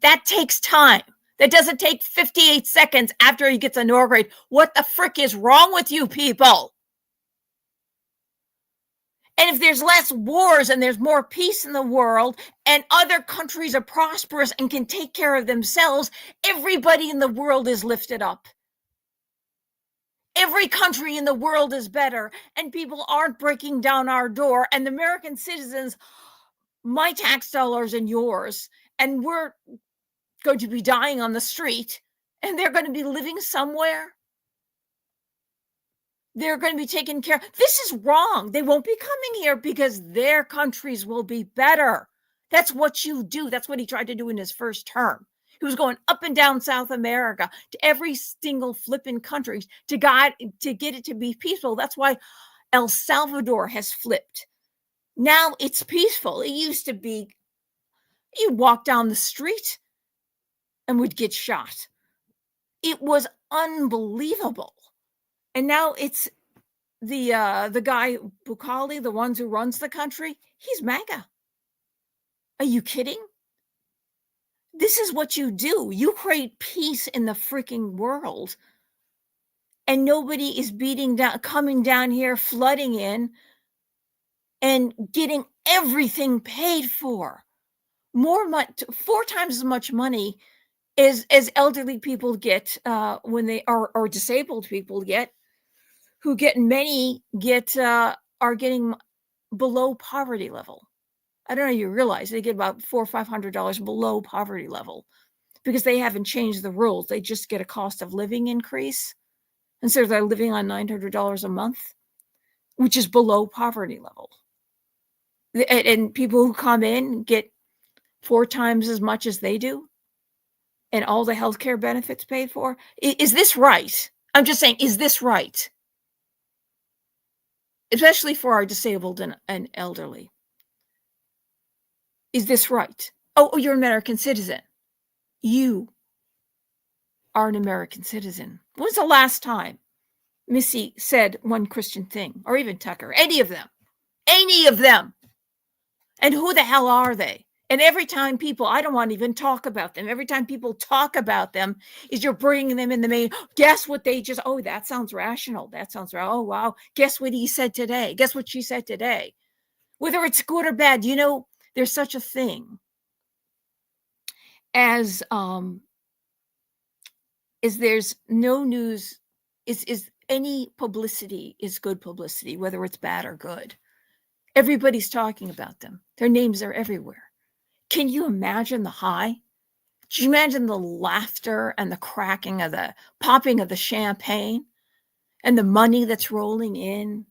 That takes time. That doesn't take 58 seconds after he gets inaugurated. What the frick is wrong with you people? And if there's less wars and there's more peace in the world and other countries are prosperous and can take care of themselves, everybody in the world is lifted up. Every country in the world is better, and people aren't breaking down our door, and the American citizens, my tax dollars and yours, and we're going to be dying on the street, and they're going to be living somewhere. They're going to be taken care of. This is wrong. They won't be coming here because their countries will be better. That's what you do. That's what he tried to do in his first term. He was going up and down South America to every single flipping country to get it to be peaceful. That's why El Salvador has flipped. Now it's peaceful. It used to be you walk down the street and would get shot. It was unbelievable. And now it's the guy, Bukali, the ones who runs the country, he's MAGA. Are you kidding? This is what you do. You create peace in the freaking world. And nobody is coming down here, flooding in, and getting everything paid for. 4 times as much money as elderly people get when they are disabled people get, are getting below poverty level. I don't know if you realize they get about $400 or $500 below poverty level because they haven't changed the rules. They just get a cost of living increase. And so they're living on $900 a month, which is below poverty level. And people who come in get 4 times as much as they do, and all the healthcare benefits paid for. Is this right? I'm just saying, is this right? Especially for our disabled and elderly. Is this right? Oh, you're an American citizen. You are an American citizen. When's the last time Missy said one Christian thing, or even Tucker? Any of them. Any of them. And who the hell are they? And every time people, I don't want to even talk about them. Every time people talk about them, is you're bringing them in the main. Guess what they just, oh, that sounds rational. That sounds right. Oh, wow. Guess what he said today? Guess what she said today? Whether it's good or bad, you know, there's such a thing as there's no news, is any publicity is good publicity, whether it's bad or good. Everybody's talking about them. Their names are everywhere. Can you imagine the high? Can you imagine the laughter and the cracking of the popping of the champagne and the money that's rolling in?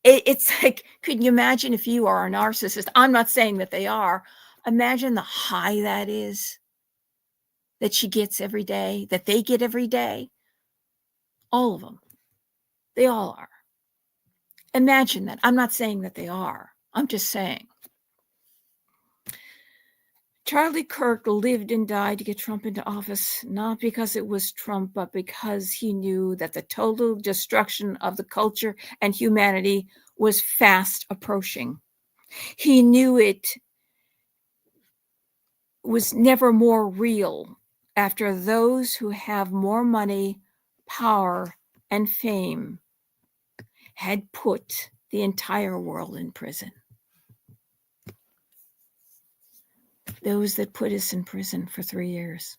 It's like, could you imagine if you are a narcissist? I'm not saying that they are. Imagine the high that is, that she gets every day, that they get every day. All of them. They all are. Imagine that. I'm not saying that they are. I'm just saying. Charlie Kirk lived and died to get Trump into office, not because it was Trump, but because he knew that the total destruction of the culture and humanity was fast approaching. He knew it was never more real after those who have more money, power, and fame had put the entire world in prison. Those that put us in prison for 3 years,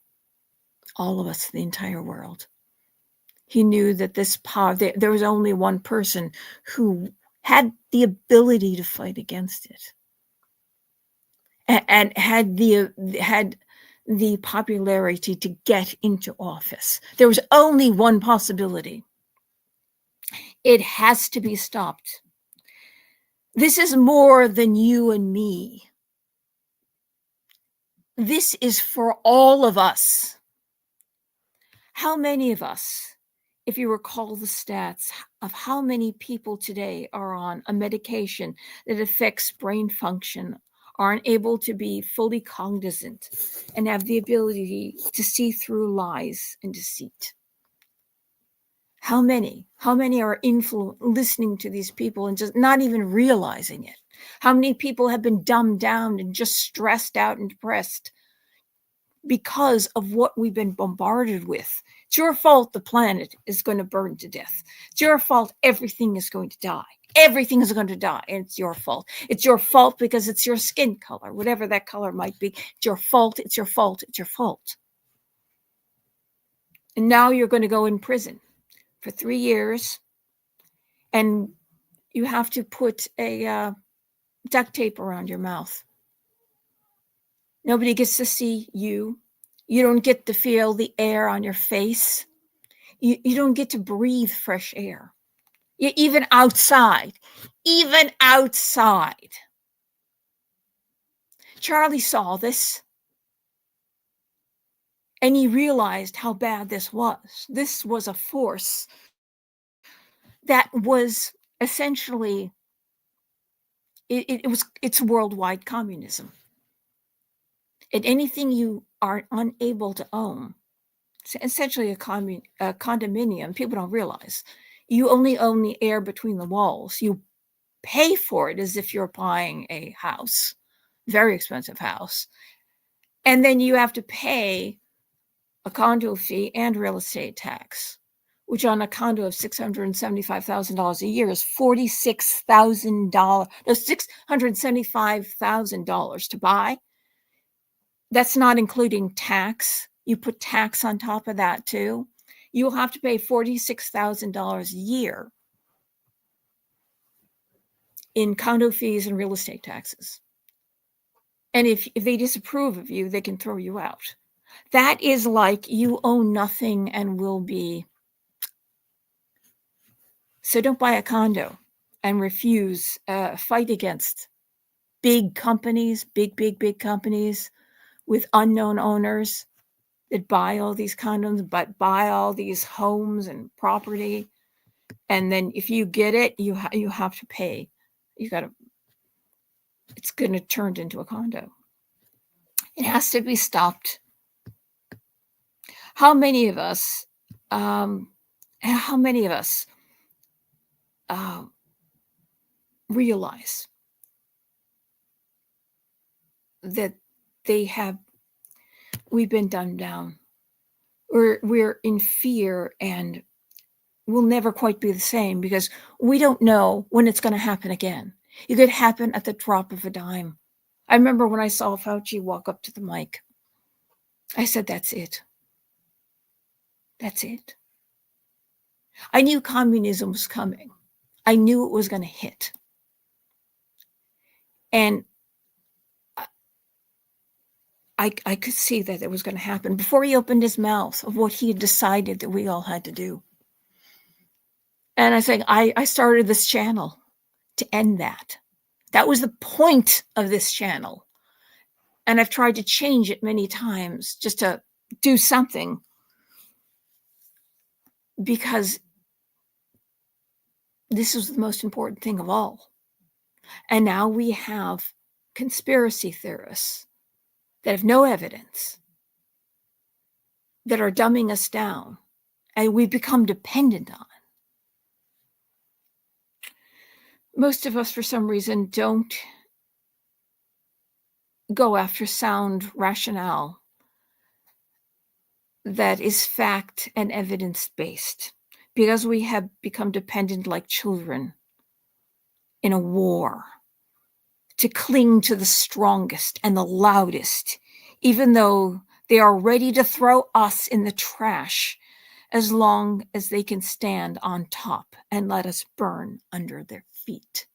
all of us, the entire world. He knew that this power, there was only one person who had the ability to fight against it, and had the popularity to get into office. There was only one possibility. It has to be stopped. This is more than you and me. This is for all of us. How many of us, if you recall the stats of how many people today are on a medication that affects brain function, aren't able to be fully cognizant and have the ability to see through lies and deceit? How many are listening to these people and just not even realizing it? How many people have been dumbed down and just stressed out and depressed because of what we've been bombarded with? It's your fault the planet is going to burn to death. It's your fault everything is going to die. Everything is going to die, and it's your fault. It's your fault because it's your skin color, whatever that color might be. It's your fault, it's your fault, it's your fault. And now you're going to go in prison for 3 years, and you have to put a duct tape around your mouth. Nobody gets to see you. You don't get to feel the air on your face. You don't get to breathe fresh air. Even outside. Charlie saw this, and he realized how bad this was. This was a force that was essentially, it's worldwide communism. And anything you are unable to own, it's essentially a condominium. People don't realize you only own the air between the walls. You pay for it as if you're buying a house, very expensive house. And then you have to pay a condo fee and real estate tax, which on a condo of $675,000 a year is $46,000. No, $675,000 to buy. That's not including tax. You put tax on top of that too. You'll have to pay $46,000 a year in condo fees and real estate taxes. And if they disapprove of you, they can throw you out. That is like you own nothing and will be So don't buy a condo and fight against big companies, big companies with unknown owners that buy all these condoms, but buy all these homes and property. And then if you get it, you have to pay. It's going to turn into a condo. It has to be stopped. How many of us realize that we've been dumbed down? We're in fear, and we'll never quite be the same because we don't know when it's going to happen again. It could happen at the drop of a dime. I remember when I saw Fauci walk up to the mic, I said, that's it. That's it. I knew communism was coming. I knew it was going to hit. And I could see that it was going to happen before he opened his mouth of what he had decided that we all had to do. And I think I started this channel to end that. That was the point of this channel. And I've tried to change it many times just to do something, because this is the most important thing of all. And now we have conspiracy theorists that have no evidence, that are dumbing us down, and we've become dependent on. Most of us, for some reason, don't go after sound rationale that is fact and evidence-based, because we have become dependent like children in a war to cling to the strongest and the loudest, even though they are ready to throw us in the trash as long as they can stand on top and let us burn under their feet.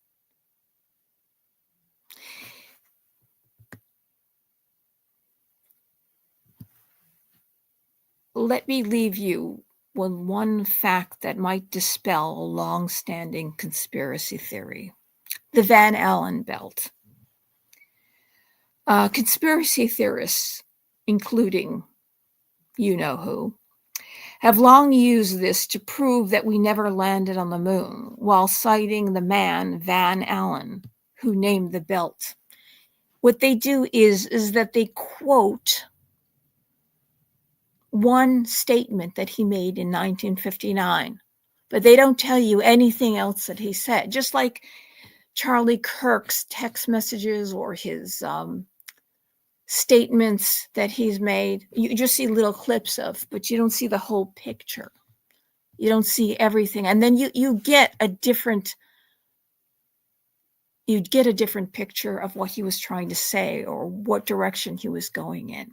Let me leave you with one fact that might dispel a long-standing conspiracy theory: the Van Allen belt. Conspiracy theorists, including you-know-who, have long used this to prove that we never landed on the moon, while citing the man, Van Allen, who named the belt. What they do is that they quote one statement that he made in 1959, but they don't tell you anything else that he said. Just like Charlie Kirk's text messages or his statements that he's made, you just see little clips of, but you don't see the whole picture. You don't see everything. And then you get a different picture of what he was trying to say or what direction he was going in.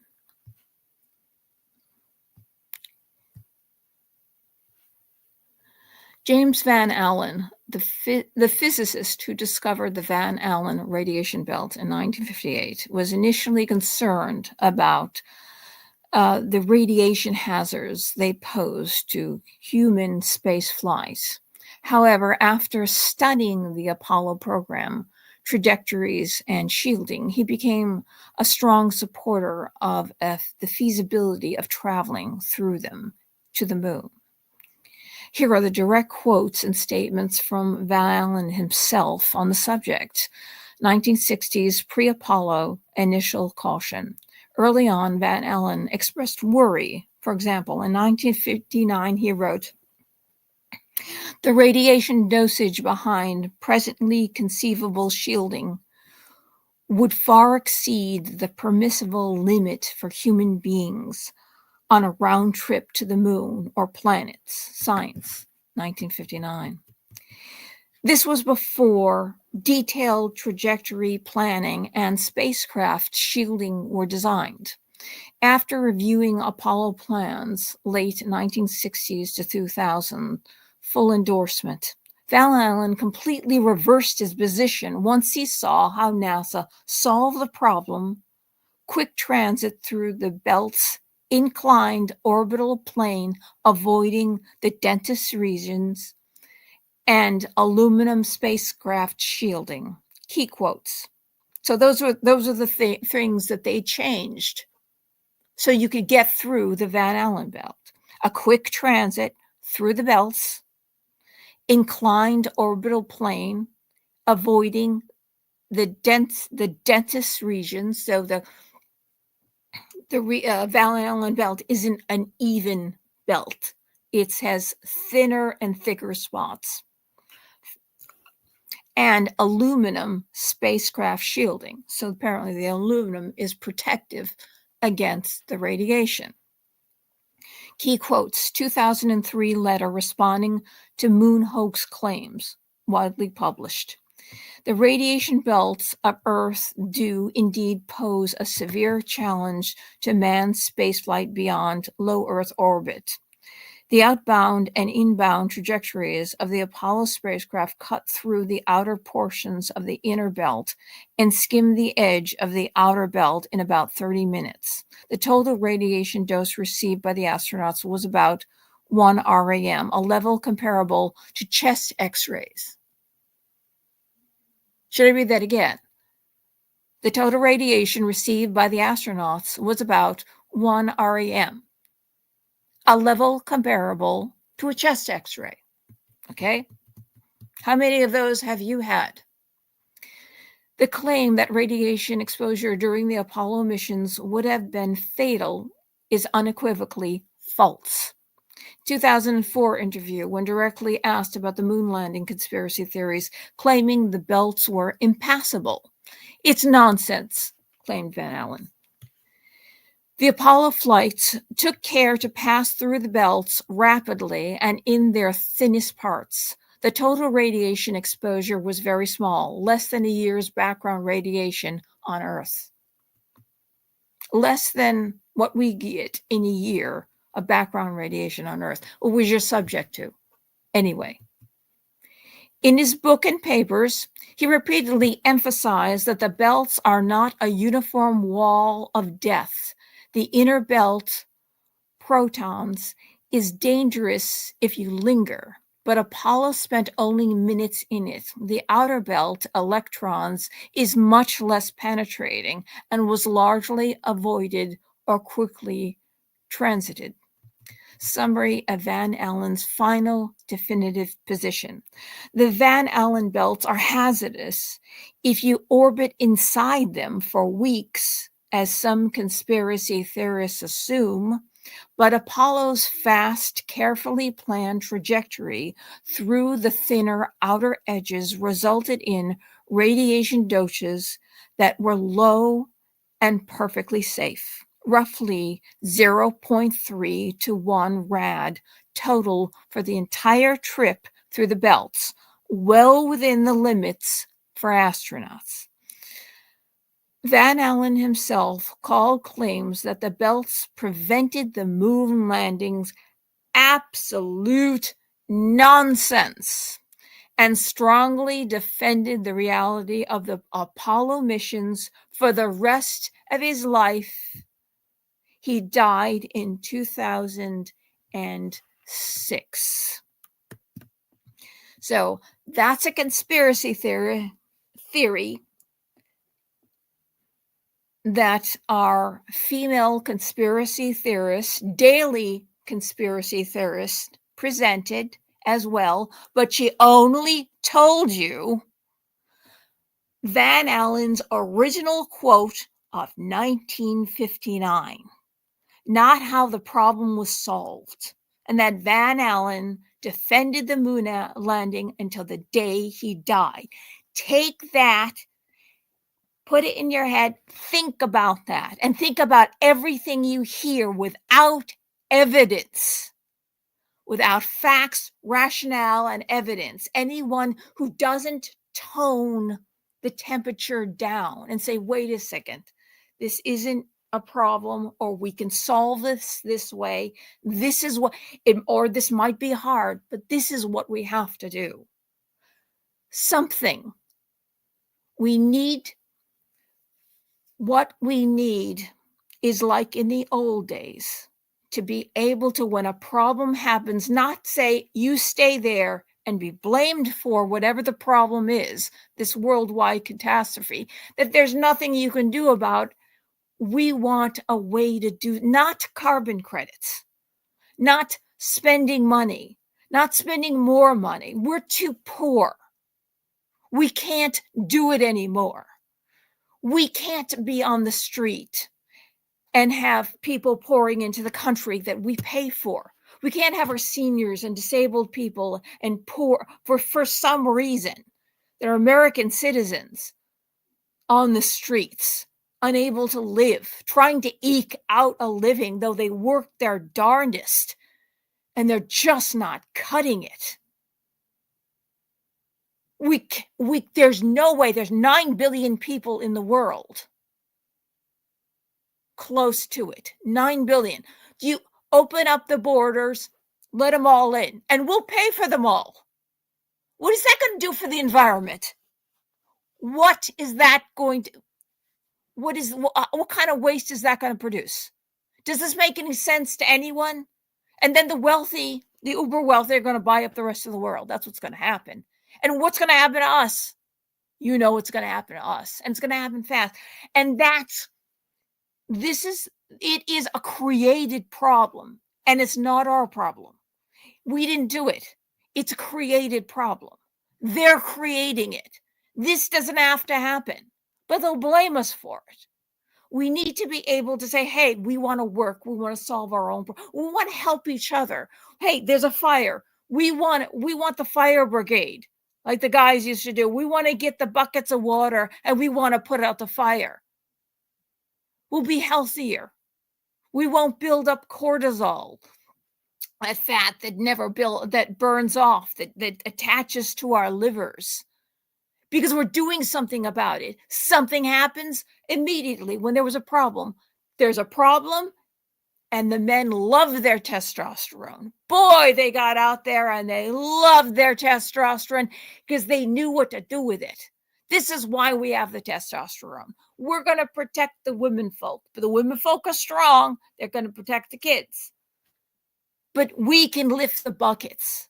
James Van Allen, the physicist who discovered the Van Allen radiation belt in 1958, was initially concerned about the radiation hazards they pose to human space flight. However, after studying the Apollo program, trajectories, and shielding, he became a strong supporter of the feasibility of traveling through them to the moon. Here are the direct quotes and statements from Van Allen himself on the subject. 1960s pre-Apollo initial caution. Early on, Van Allen expressed worry. For example, in 1959, he wrote, "The radiation dosage behind presently conceivable shielding would far exceed the permissible limit for human beings on a round trip to the moon or planets." Science, 1959. This was before detailed trajectory planning and spacecraft shielding were designed. After reviewing Apollo plans, late 1960s to 2000, full endorsement, Van Allen completely reversed his position once he saw how NASA solved the problem: quick transit through the belt's inclined orbital plane, avoiding the densest regions and aluminum spacecraft shielding. Key quotes. So those are the things that they changed so you could get through the Van Allen belt. A quick transit through the belts, inclined orbital plane, avoiding the densest regions. So the Van Allen belt isn't an even belt. It has thinner and thicker spots. And aluminum spacecraft shielding. So apparently the aluminum is protective against the radiation. Key quotes, 2003 letter responding to moon hoax claims, widely published. The radiation belts of Earth do indeed pose a severe challenge to man's spaceflight beyond low Earth orbit. The outbound and inbound trajectories of the Apollo spacecraft cut through the outer portions of the inner belt and skimmed the edge of the outer belt in about 30 minutes. The total radiation dose received by the astronauts was about 1 rem, a level comparable to chest x-rays. Should I read that again? The total radiation received by the astronauts was about 1 rem, a level comparable to a chest x-ray. Okay? How many of those have you had? The claim that radiation exposure during the Apollo missions would have been fatal is unequivocally false. 2004 interview, when directly asked about the moon landing conspiracy theories, claiming the belts were impassable. It's nonsense, claimed Van Allen. The Apollo flights took care to pass through the belts rapidly and in their thinnest parts. The total radiation exposure was very small, less than a year's background radiation on Earth. Less than what we get in a year of background radiation on Earth, which you're subject to. Anyway, in his book and papers, he repeatedly emphasized that the belts are not a uniform wall of death. The inner belt, protons, is dangerous if you linger, but Apollo spent only minutes in it. The outer belt, electrons, is much less penetrating and was largely avoided or quickly transited. Summary of Van Allen's final definitive position. The Van Allen belts are hazardous if you orbit inside them for weeks, as some conspiracy theorists assume, but Apollo's fast, carefully planned trajectory through the thinner outer edges resulted in radiation doses that were low and perfectly safe, roughly 0.3 to 1 rad total for the entire trip through the belts, well within the limits for astronauts. Van Allen himself called claims that the belts prevented the moon landings absolute nonsense and strongly defended the reality of the Apollo missions for the rest of his life. He died in 2006. So that's a conspiracy theory that our female conspiracy theorists, daily conspiracy theorists, presented as well, but she only told you Van Allen's original quote of 1959, not how the problem was solved, and that Van Allen defended the moon landing until the day he died. Take that, put it in your head, think about that, and think about everything you hear without evidence, without facts, rationale, and evidence. Anyone who doesn't tone the temperature down and say, wait a second, this isn't a problem, or we can solve this way. This is what, or this might be hard, but this is what we have to do. Something. What we need is like in the old days, to be able to, when a problem happens, not say, you stay there, and be blamed for whatever the problem is, this worldwide catastrophe, that there's nothing you can do about. We want a way to do, not carbon credits, not spending money, not spending more money. We're too poor. We can't do it anymore. We can't be on the street and have people pouring into the country that we pay for. We can't have our seniors and disabled people and poor for some reason. They're American citizens on the streets, unable to live, trying to eke out a living, though they work their darndest, and they're just not cutting it. There's no way. There's 9 billion people in the world. Close to it. 9 billion. You open up the borders, let them all in, and we'll pay for them all. What is that going to do for the environment? What is that going to, what kind of waste is that going to produce? Does this make any sense to anyone? And then the wealthy, the uber wealthy, are going to buy up the rest of the world. That's what's going to happen. And what's going to happen to us? You know what's going to happen to us. And it's going to happen fast. And it is a created problem. And it's not our problem. We didn't do it. It's a created problem. They're creating it. This doesn't have to happen, but they'll blame us for it. We need to be able to say, hey, we want to work. We want to solve our own problem. We want to help each other. Hey, there's a fire. We want the fire brigade, like the guys used to do. We want to get the buckets of water and we want to put out the fire. We'll be healthier. We won't build up cortisol, that fat that burns off, that attaches to our livers. Because we're doing something about it. Something happens immediately when there was a problem. There's a problem, and the men love their testosterone. Boy, they got out there and they loved their testosterone because they knew what to do with it. This is why we have the testosterone. We're going to protect the women folk. But the women folk are strong. They're going to protect the kids. But we can lift the buckets.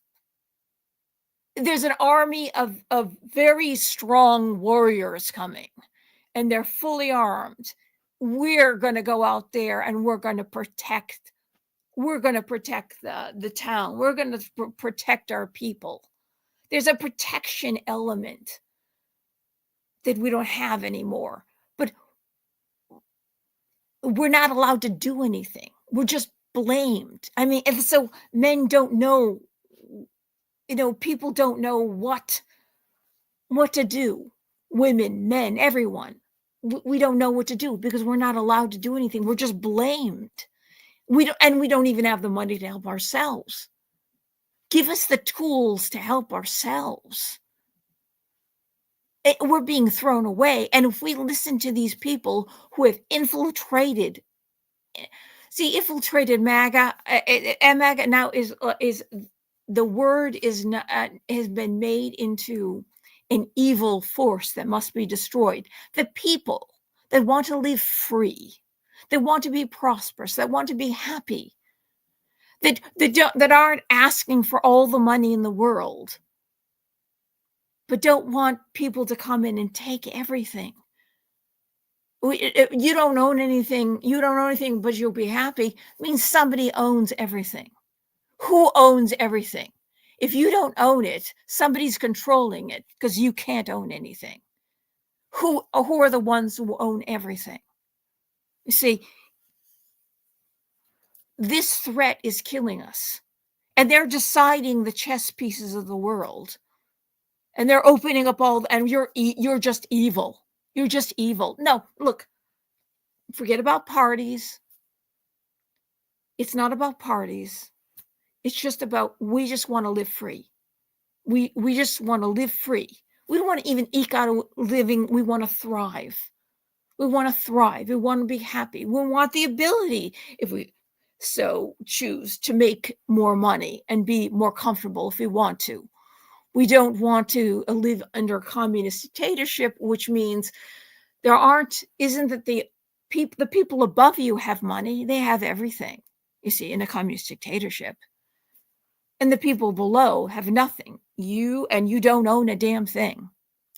There's an army of very strong warriors coming, and they're fully armed. We're going to go out there and we're going to protect the town. We're going to protect our people. There's a protection element that we don't have anymore, but we're not allowed to do anything. We're just blamed. I mean, and so men don't know. People don't know what to do. Women, men, everyone. We don't know what to do because we're not allowed to do anything. We're just blamed. We don't even have the money to help ourselves. Give us the tools to help ourselves. We're being thrown away. And if we listen to these people who have infiltrated MAGA, MAGA now is the word has been made into an evil force that must be destroyed. The people that want to live free, that want to be prosperous, that want to be happy, that aren't asking for all the money in the world, but don't want people to come in and take everything. You don't own anything. You don't own anything, but you'll be happy. It means somebody owns everything. Who owns everything? If you don't own it, somebody's controlling it because you can't own anything. Who are the ones who own everything? You see, this threat is killing us. And they're deciding the chess pieces of the world. And they're opening up and you're just evil. You're just evil. No, look, forget about parties. It's not about parties. It's just about, we just want to live free. We just want to live free. We don't want to even eke out a living. We want to thrive. We want to thrive. We want to be happy. We want the ability, if we so choose, to make more money and be more comfortable if we want to. We don't want to live under communist dictatorship, which means isn't that the people above you have money. They have everything, you see, in a communist dictatorship. And the people below have nothing. You don't own a damn thing.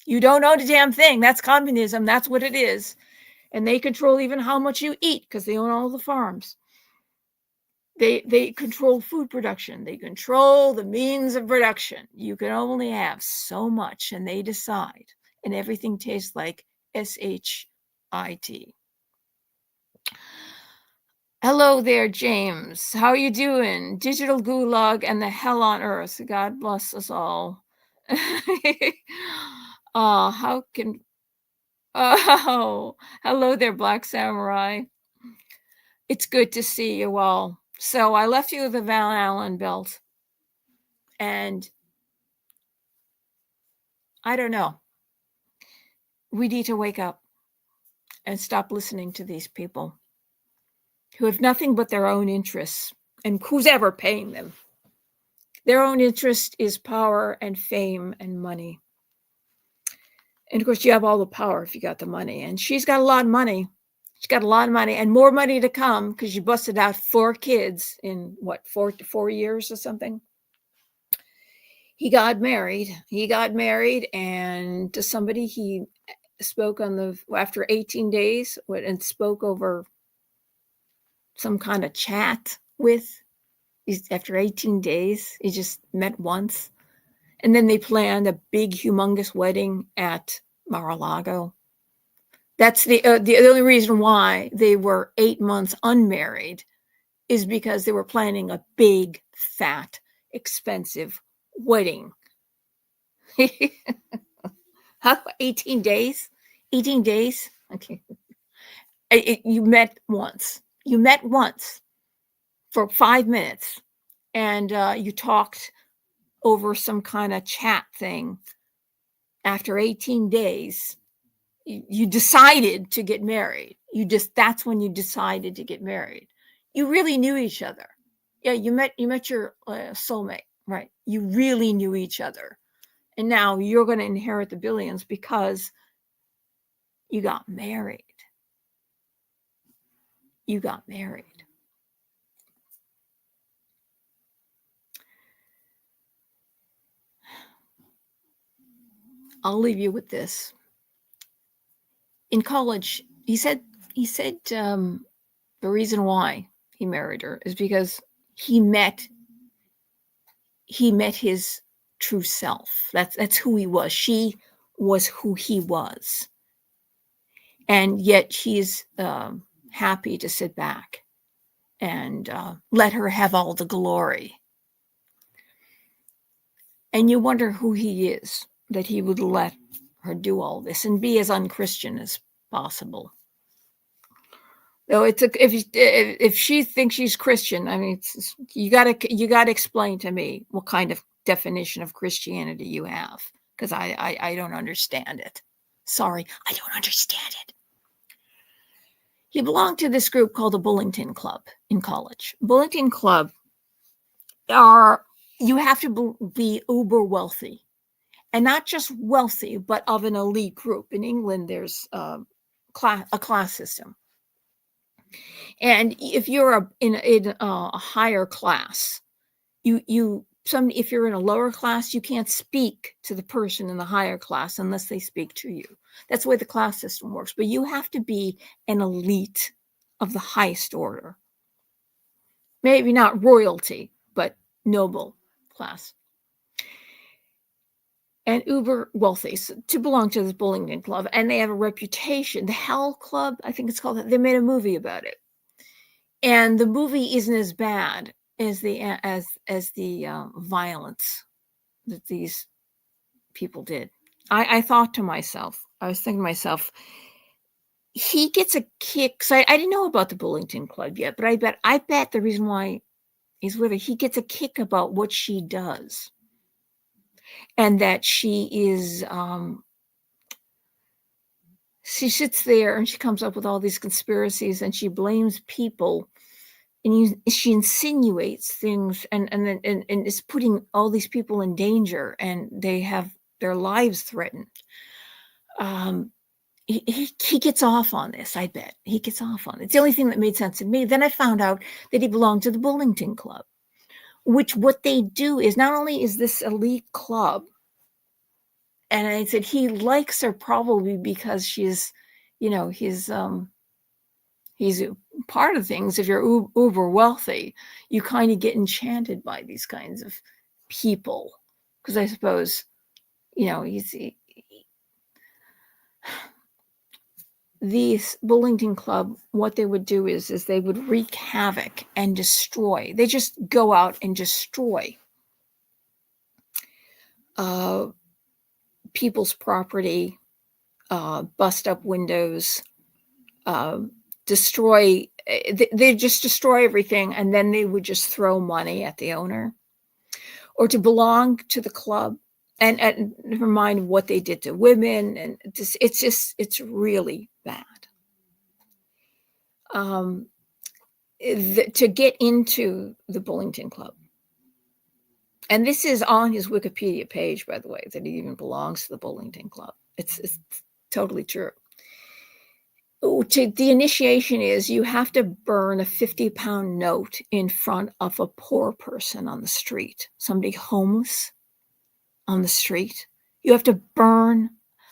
You don't own a damn thing. That's communism. That's what it is. And they control even how much you eat because they own all the farms. They control food production. They control the means of production. You can only have so much, and they decide. And everything tastes like SHIT. Hello there, James. How are you doing? Digital gulag and the hell on earth. God bless us all. How can... Oh, hello there, Black Samurai. It's good to see you all. So I left you the Van Allen belt. And I don't know. We need to wake up and stop listening to these people who have nothing but their own interests, and who's ever paying them. Their own interest is power and fame and money. And of course, you have all the power if you got the money. And she's got a lot of money. She's got a lot of money and more money to come because she busted out 4 kids in what, 4 years or something. He got married. And to somebody he spoke on after 18 days and spoke over some kind of chat with. After 18 days, he just met once. And then they planned a big, humongous wedding at Mar-a-Lago. That's the only reason why they were 8 months unmarried is because they were planning a big, fat, expensive wedding. How 18 days? 18 days? Okay. You met once. You met once for 5 minutes, and you talked over some kind of chat thing. After 18 days, you decided to get married. That's when you decided to get married. You really knew each other. Yeah, you met your soulmate, right? You really knew each other. And now you're going to inherit the billions because you got married. You got married. I'll leave you with this. In college, he said the reason why he married her is because he met his true self. That's who he was. She was who he was. And yet she's happy to sit back and let her have all the glory. And you wonder who he is, that he would let her do all this and be as unchristian as possible. Though if she thinks she's Christian, I mean, you gotta explain to me what kind of definition of Christianity you have, because I don't understand it. Sorry, I don't understand it. He belonged to this group called the Bullington Club in college. Bullington Club you have to be uber wealthy, and not just wealthy, but of an elite group. In England, there's a class system. And if you're in a higher class, if you're in a lower class, you can't speak to the person in the higher class unless they speak to you. That's the way the class system works. But you have to be an elite of the highest order. Maybe not royalty, but noble class. And uber wealthy to belong to this Bullington Club. And they have a reputation. The Hell Club, I think it's called. They made a movie about it. And the movie isn't as bad as the violence that these people did. I thought to myself, I was thinking to myself, he gets a kick. So I didn't know about the Bullington Club yet, but I bet the reason why he's with her, he gets a kick about what she does. And that she is, she sits there and she comes up with all these conspiracies and she blames people. And she insinuates things and is putting all these people in danger, and they have their lives threatened. He gets off on this, I bet. He gets off on it. It's the only thing that made sense to me. Then I found out that he belonged to the Bullington Club. which what they do is not only is this elite club, and I said he likes her probably because she's, he's part of things. If you're uber wealthy, you kind of get enchanted by these kinds of people, because I suppose, these Bullington Club, what they would do is they would wreak havoc and destroy. They just go out and destroy people's property, bust up windows, destroy. They just destroy everything, and then they would just throw money at the owner. Or to belong to the club, and remind what they did to women, and it's really bad. To get into the Bullington Club, and this is on his Wikipedia page, by the way, that he even belongs to the Bullington Club. It's totally true. The initiation is you have to burn a 50-pound note in front of a poor person on the street, somebody homeless on the street. You have to burn,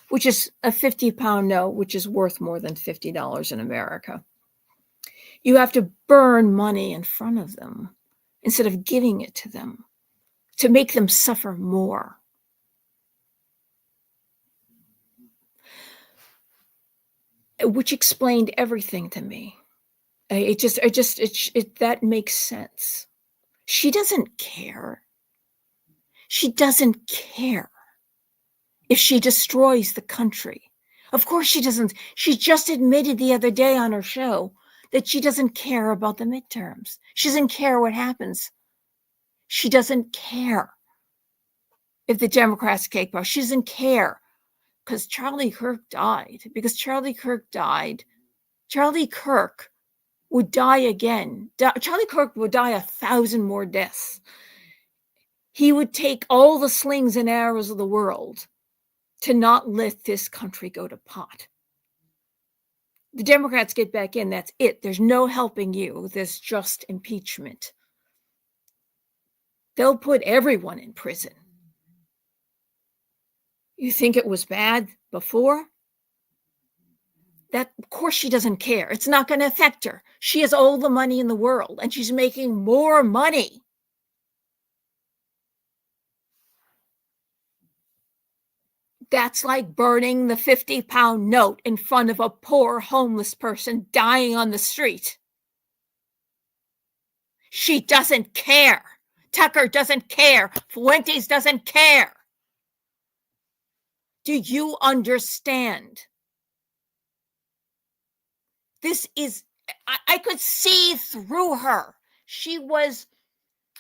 which is a 50-pound note, which is worth more than $50 in America. You have to burn money in front of them instead of giving it to them to make them suffer more. Which explained everything to me. That makes sense. She doesn't care. She doesn't care if she destroys the country. Of course she doesn't. She just admitted the other day on her show that she doesn't care about the midterms. She doesn't care what happens. She doesn't care if the Democrats take power. She doesn't care because Charlie Kirk died. Because Charlie Kirk died, Charlie Kirk would die again. Charlie Kirk would die 1,000 more deaths. He would take all the slings and arrows of the world to not let this country go to pot. The Democrats get back in, that's it. There's no helping you. There's just impeachment. They'll put everyone in prison. You think it was bad before? Of course she doesn't care. It's not going to affect her. She has all the money in the world, and she's making more money. That's like burning the 50-pound note in front of a poor homeless person dying on the street. She doesn't care. Tucker doesn't care. Fuentes doesn't care. Do you understand? This is, I could see through her.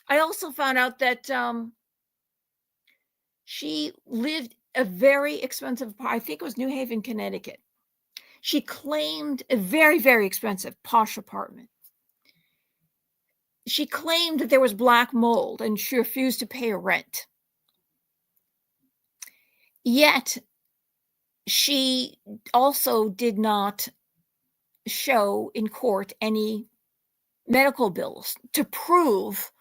I also found out that she lived a very expensive, I think it was New Haven, Connecticut. She claimed a very, very expensive posh apartment. She claimed that there was black mold and she refused to pay rent. Yet she also did not show in court any medical bills to prove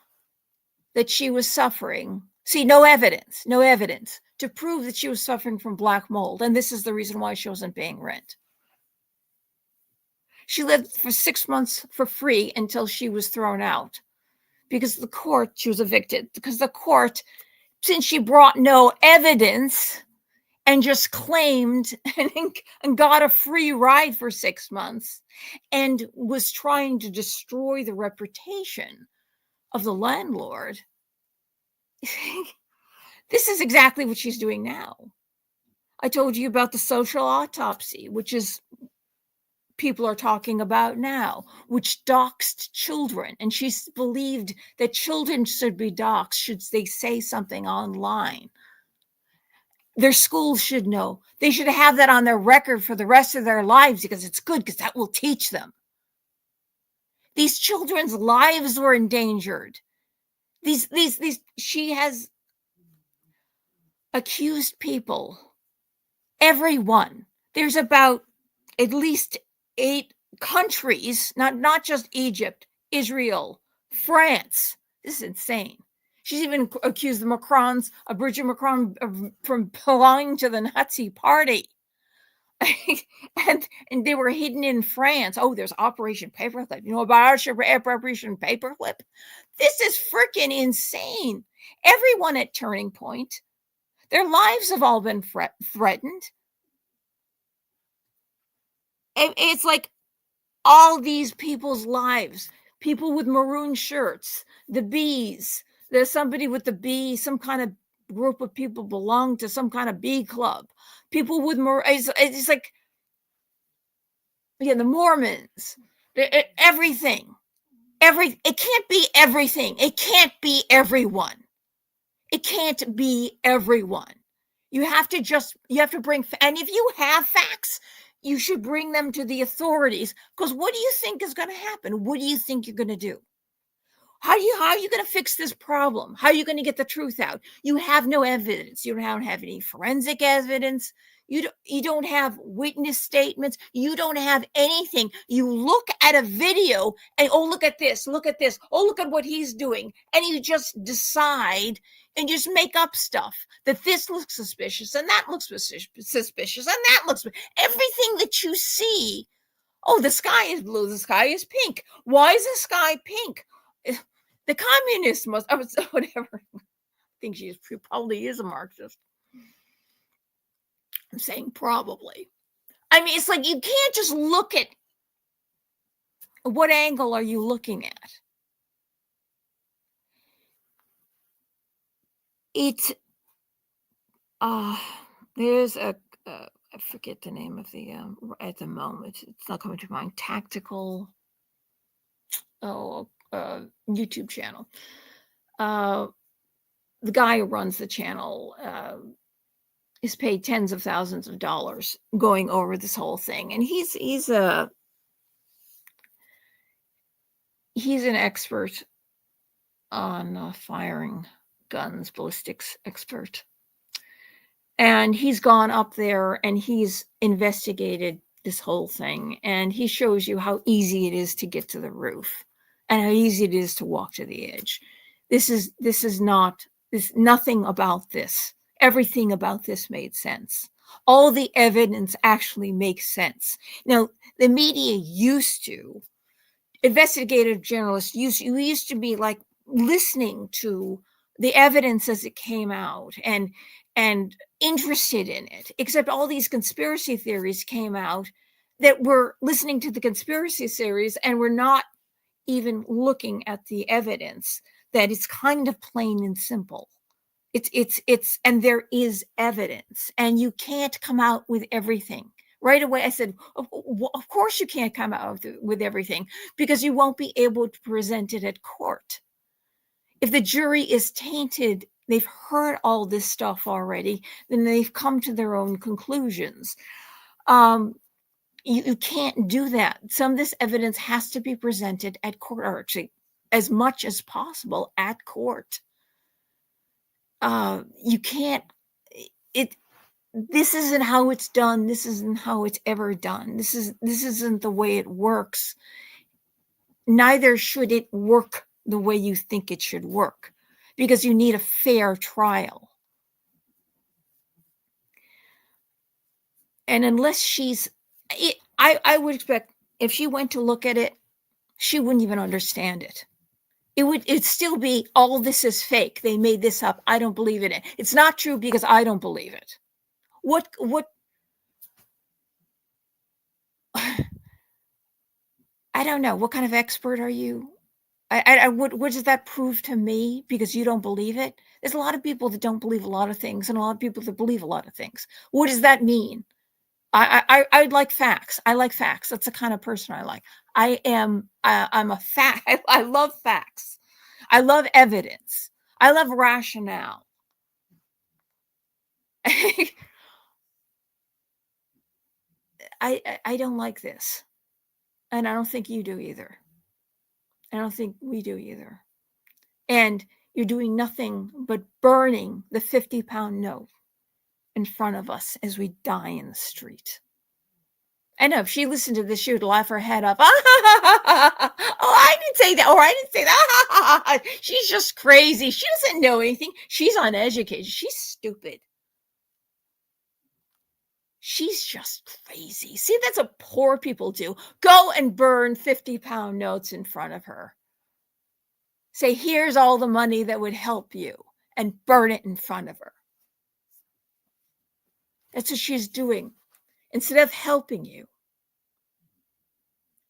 that she was suffering. See, no evidence to prove that she was suffering from black mold. And this is the reason why she wasn't paying rent. She lived for 6 months for free until she was thrown out because she was evicted because the court, since she brought no evidence and just claimed and got a free ride for 6 months and was trying to destroy the reputation of the landlord. This is exactly what she's doing now. I told you about the social autopsy, which is people are talking about now, which doxed children. And she believed that children should be doxed should they say something online. Their schools should know. They should have that on their record for the rest of their lives because it's good, because that will teach them. These children's lives were endangered. She has accused people, everyone. There's about at least 8 countries, not just Egypt, Israel, France, This is insane. She's even accused the Macrons of Bridget Macron from belonging to the Nazi party. and they were hidden in France. Oh, there's Operation Paperclip. You know about Operation Paperclip? This is freaking insane. Everyone at Turning Point, their lives have all been threatened. It's like all these people's lives, people with maroon shirts, the bees. There's somebody with the bee, some kind of group of people belong to some kind of bee club. People with it's like, yeah, the Mormons, everything. It can't be everything. It can't be everyone. It can't be everyone. You have to bring, and if you have facts, you should bring them to the authorities, because what do you think is going to happen? What do you think you're going to do? How are you going to fix this problem? How are you going to get the truth out? You have no evidence. You don't have any forensic evidence. You don't have witness statements. You don't have anything. You look at a video and, oh, look at this. Look at this. Oh, look at what he's doing. And you just decide and just make up stuff that this looks suspicious and that looks suspicious and that looks, everything that you see. Oh, the sky is blue. The sky is pink. Why is the sky pink? The communist must, whatever. I think she probably is a Marxist. I'm saying probably. I mean, it's like you can't just look at what angle are you looking at. It's there's I forget the name of the at the moment. It's not coming to mind. Tactical YouTube channel. The guy who runs the channel is paid tens of thousands of dollars going over this whole thing, and he's an expert on firing guns, ballistics expert, and he's gone up there and he's investigated this whole thing, and he shows you how easy it is to get to the roof and how easy it is to walk to the edge. Nothing about this. Everything about this made sense. All the evidence actually makes sense. Now, the media investigative journalists used to be like listening to the evidence as it came out and interested in it, except all these conspiracy theories came out that were listening to the conspiracy theories and were not even looking at the evidence, that it's kind of plain and simple. It's and there is evidence, and you can't come out with everything right away. I said, of course you can't come out with everything, because you won't be able to present it at court. If the jury is tainted, they've heard all this stuff already, then they've come to their own conclusions. You can't do that. Some of this evidence has to be presented at court, or actually as much as possible at court. You can't, this isn't how it's done. This isn't how it's ever done. This isn't the way it works. Neither should it work the way you think it should work, because you need a fair trial. And unless I would expect if she went to look at it, she wouldn't even understand it. It'd still be, all this is fake. They made this up. I don't believe in it. It's not true because I don't believe it. What I don't know. What kind of expert are you? What does that prove to me? Because you don't believe it? There's a lot of people that don't believe a lot of things, and a lot of people that believe a lot of things. What does that mean? I like facts. I like facts. That's the kind of person I like. I'm a fact. I love facts. I love evidence. I love rationale. I don't like this. And I don't think you do either. I don't think we do either. And you're doing nothing but burning the 50-pound note in front of us as we die in the street. I know if she listened to this, she would laugh her head off. Oh, I didn't say that. Or I didn't say that. She's just crazy. She doesn't know anything. She's uneducated. She's stupid. She's just crazy. See, that's what poor people do. Go and burn 50-pound notes in front of her. Say, here's all the money that would help you, and burn it in front of her. That's what she's doing. Instead of helping you,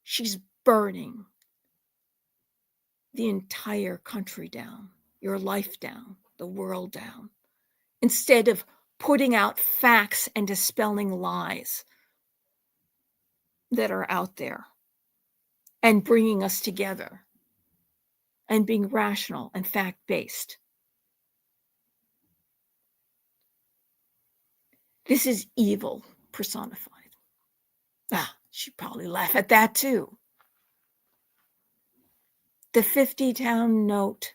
she's burning the entire country down, your life down, the world down, instead of putting out facts and dispelling lies that are out there and bringing us together and being rational and fact-based. This is evil personified. She'd probably laugh at that too. The 50-pound note.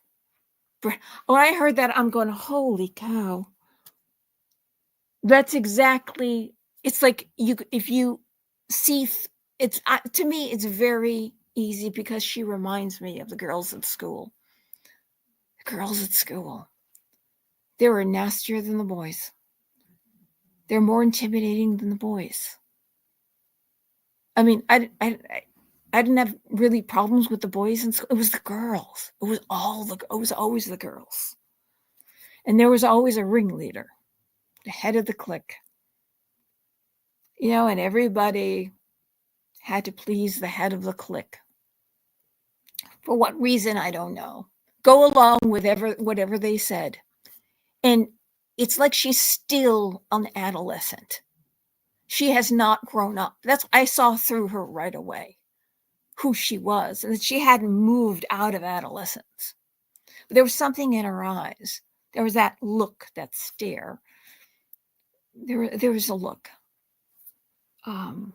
When I heard that, I'm going, holy cow. That's exactly, it's like if you see, it's to me, it's very easy because she reminds me of the girls at school. The girls at school. They were nastier than the boys. They're more intimidating than the boys. I mean, I didn't have really problems with the boys in school. It was the girls. It was always the girls. And there was always a ringleader, the head of the clique. And everybody had to please the head of the clique. For what reason, I don't know. Go along with whatever they said. And it's like she's still an adolescent. She has not grown up. I saw through her right away who she was, and that she hadn't moved out of adolescence. But there was something in her eyes. There was that look, that stare. There was a look. You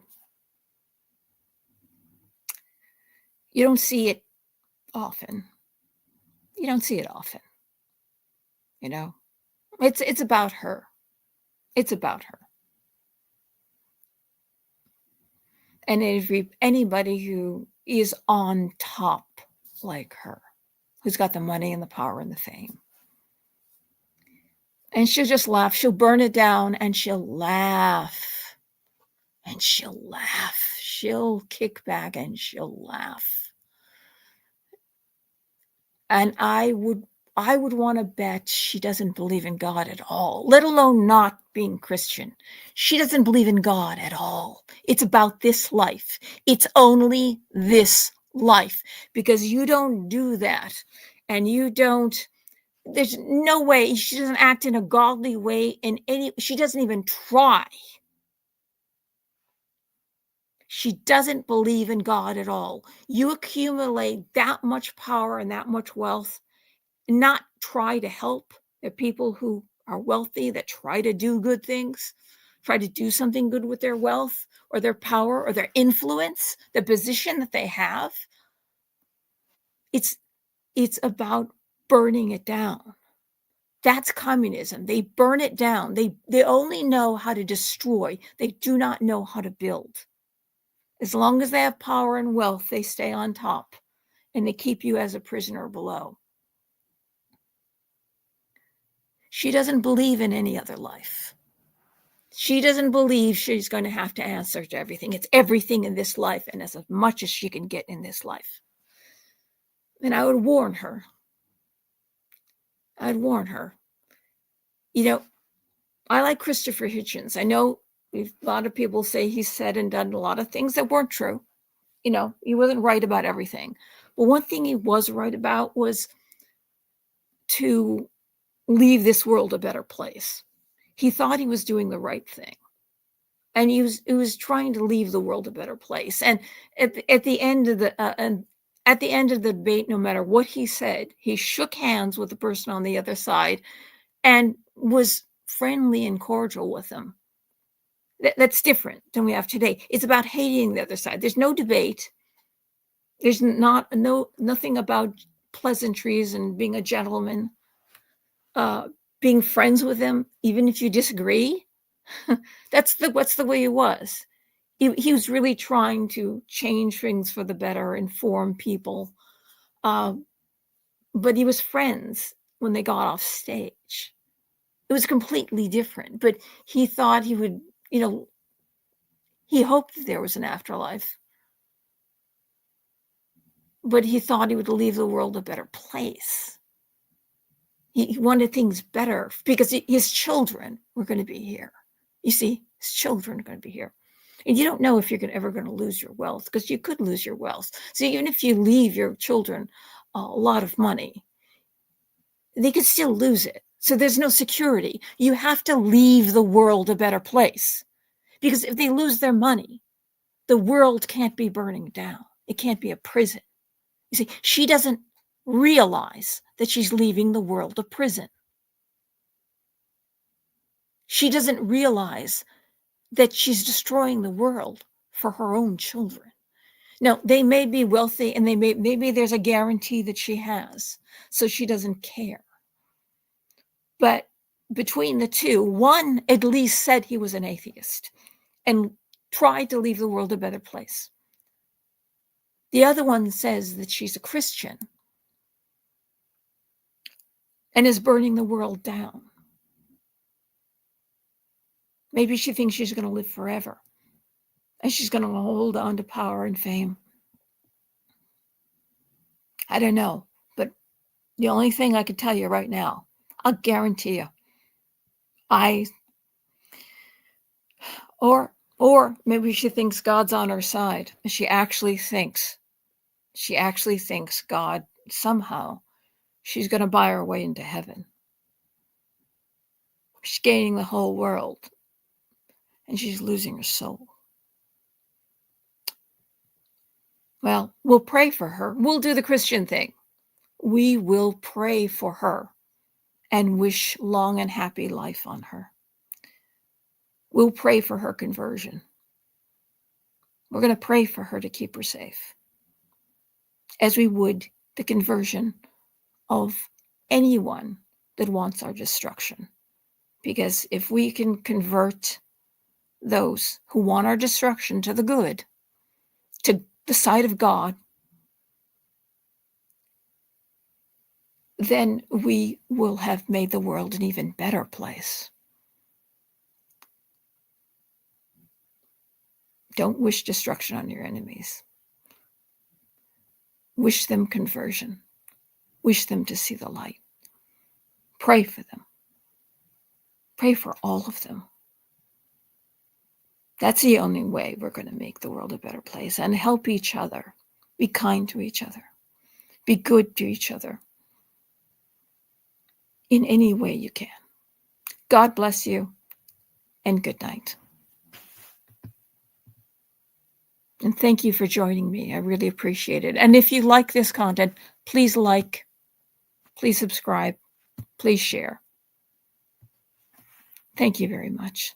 don't see it often. It's about her. It's about her. And anybody who is on top like her, who's got the money and the power and the fame. And she'll just laugh. She'll burn it down and she'll laugh. And she'll laugh. She'll kick back and she'll laugh. And I would want to bet she doesn't believe in God at all, let alone not being Christian. She doesn't believe in God at all. It's about this life. It's only this life, because you don't do that. And there's no way. She doesn't act in a godly way she doesn't even try. She doesn't believe in God at all. You accumulate that much power and that much wealth, not try to help the people who are wealthy, that try to do good things, try to do something good with their wealth or their power or their influence, the position that they have. It's about burning it down. That's communism. They burn it down. They only know how to destroy. They do not know how to build. As long as they have power and wealth, they stay on top, and they keep you as a prisoner below. She doesn't believe in any other life. She doesn't believe she's going to have to answer to everything. It's everything in this life, and as much as she can get in this life. And I would warn her. I'd warn her. I like Christopher Hitchens. I know a lot of people say he said and done a lot of things that weren't true. He wasn't right about everything. But one thing he was right about was to leave this world a better place. He thought he was doing the right thing. And he was trying to leave the world a better place. And at the end of the debate, no matter what he said, he shook hands with the person on the other side and was friendly and cordial with them. That's different than we have today. It's about hating the other side. There's no debate. There's nothing about pleasantries and being a gentleman, being friends with them, even if you disagree. That's the way it was. he was really trying to change things for the better, inform people. But he was friends when they got off stage. It was completely different, but he thought he would, he hoped that there was an afterlife, but he thought he would leave the world a better place. He wanted things better because his children were going to be here. You see, his children are going to be here. And you don't know if you're ever going to lose your wealth, because you could lose your wealth. So even if you leave your children a lot of money, they could still lose it. So there's no security. You have to leave the world a better place, because if they lose their money, the world can't be burning down. It can't be a prison. You see, she doesn't realize that she's leaving the world a prison. She doesn't realize that she's destroying the world for her own children. Now, they may be wealthy, and maybe there's a guarantee that she has, so she doesn't care. But between the two, one at least said he was an atheist and tried to leave the world a better place. The other one says that she's a Christian and is burning the world down. Maybe she thinks she's going to live forever and she's going to hold on to power and fame. I don't know, but the only thing I can tell you right now, I'll guarantee you, or maybe she thinks God's on her side. She actually thinks God somehow, she's going to buy her way into heaven. She's gaining the whole world, and she's losing her soul. Well, we'll pray for her. We'll do the Christian thing. We will pray for her and wish long and happy life on her. We'll pray for her conversion. We're going to pray for her to keep her safe, as we would the conversion of anyone that wants our destruction. Because if we can convert those who want our destruction to the good, to the side of God, then we will have made the world an even better place. Don't wish destruction on your enemies. Wish them conversion. Wish them to see the light. Pray for them. Pray for all of them. That's the only way we're going to make the world a better place, and help each other. Be kind to each other. Be good to each other in any way you can. God bless you, and good night. And thank you for joining me. I really appreciate it. And if you like this content, please like, please subscribe, please share. Thank you very much.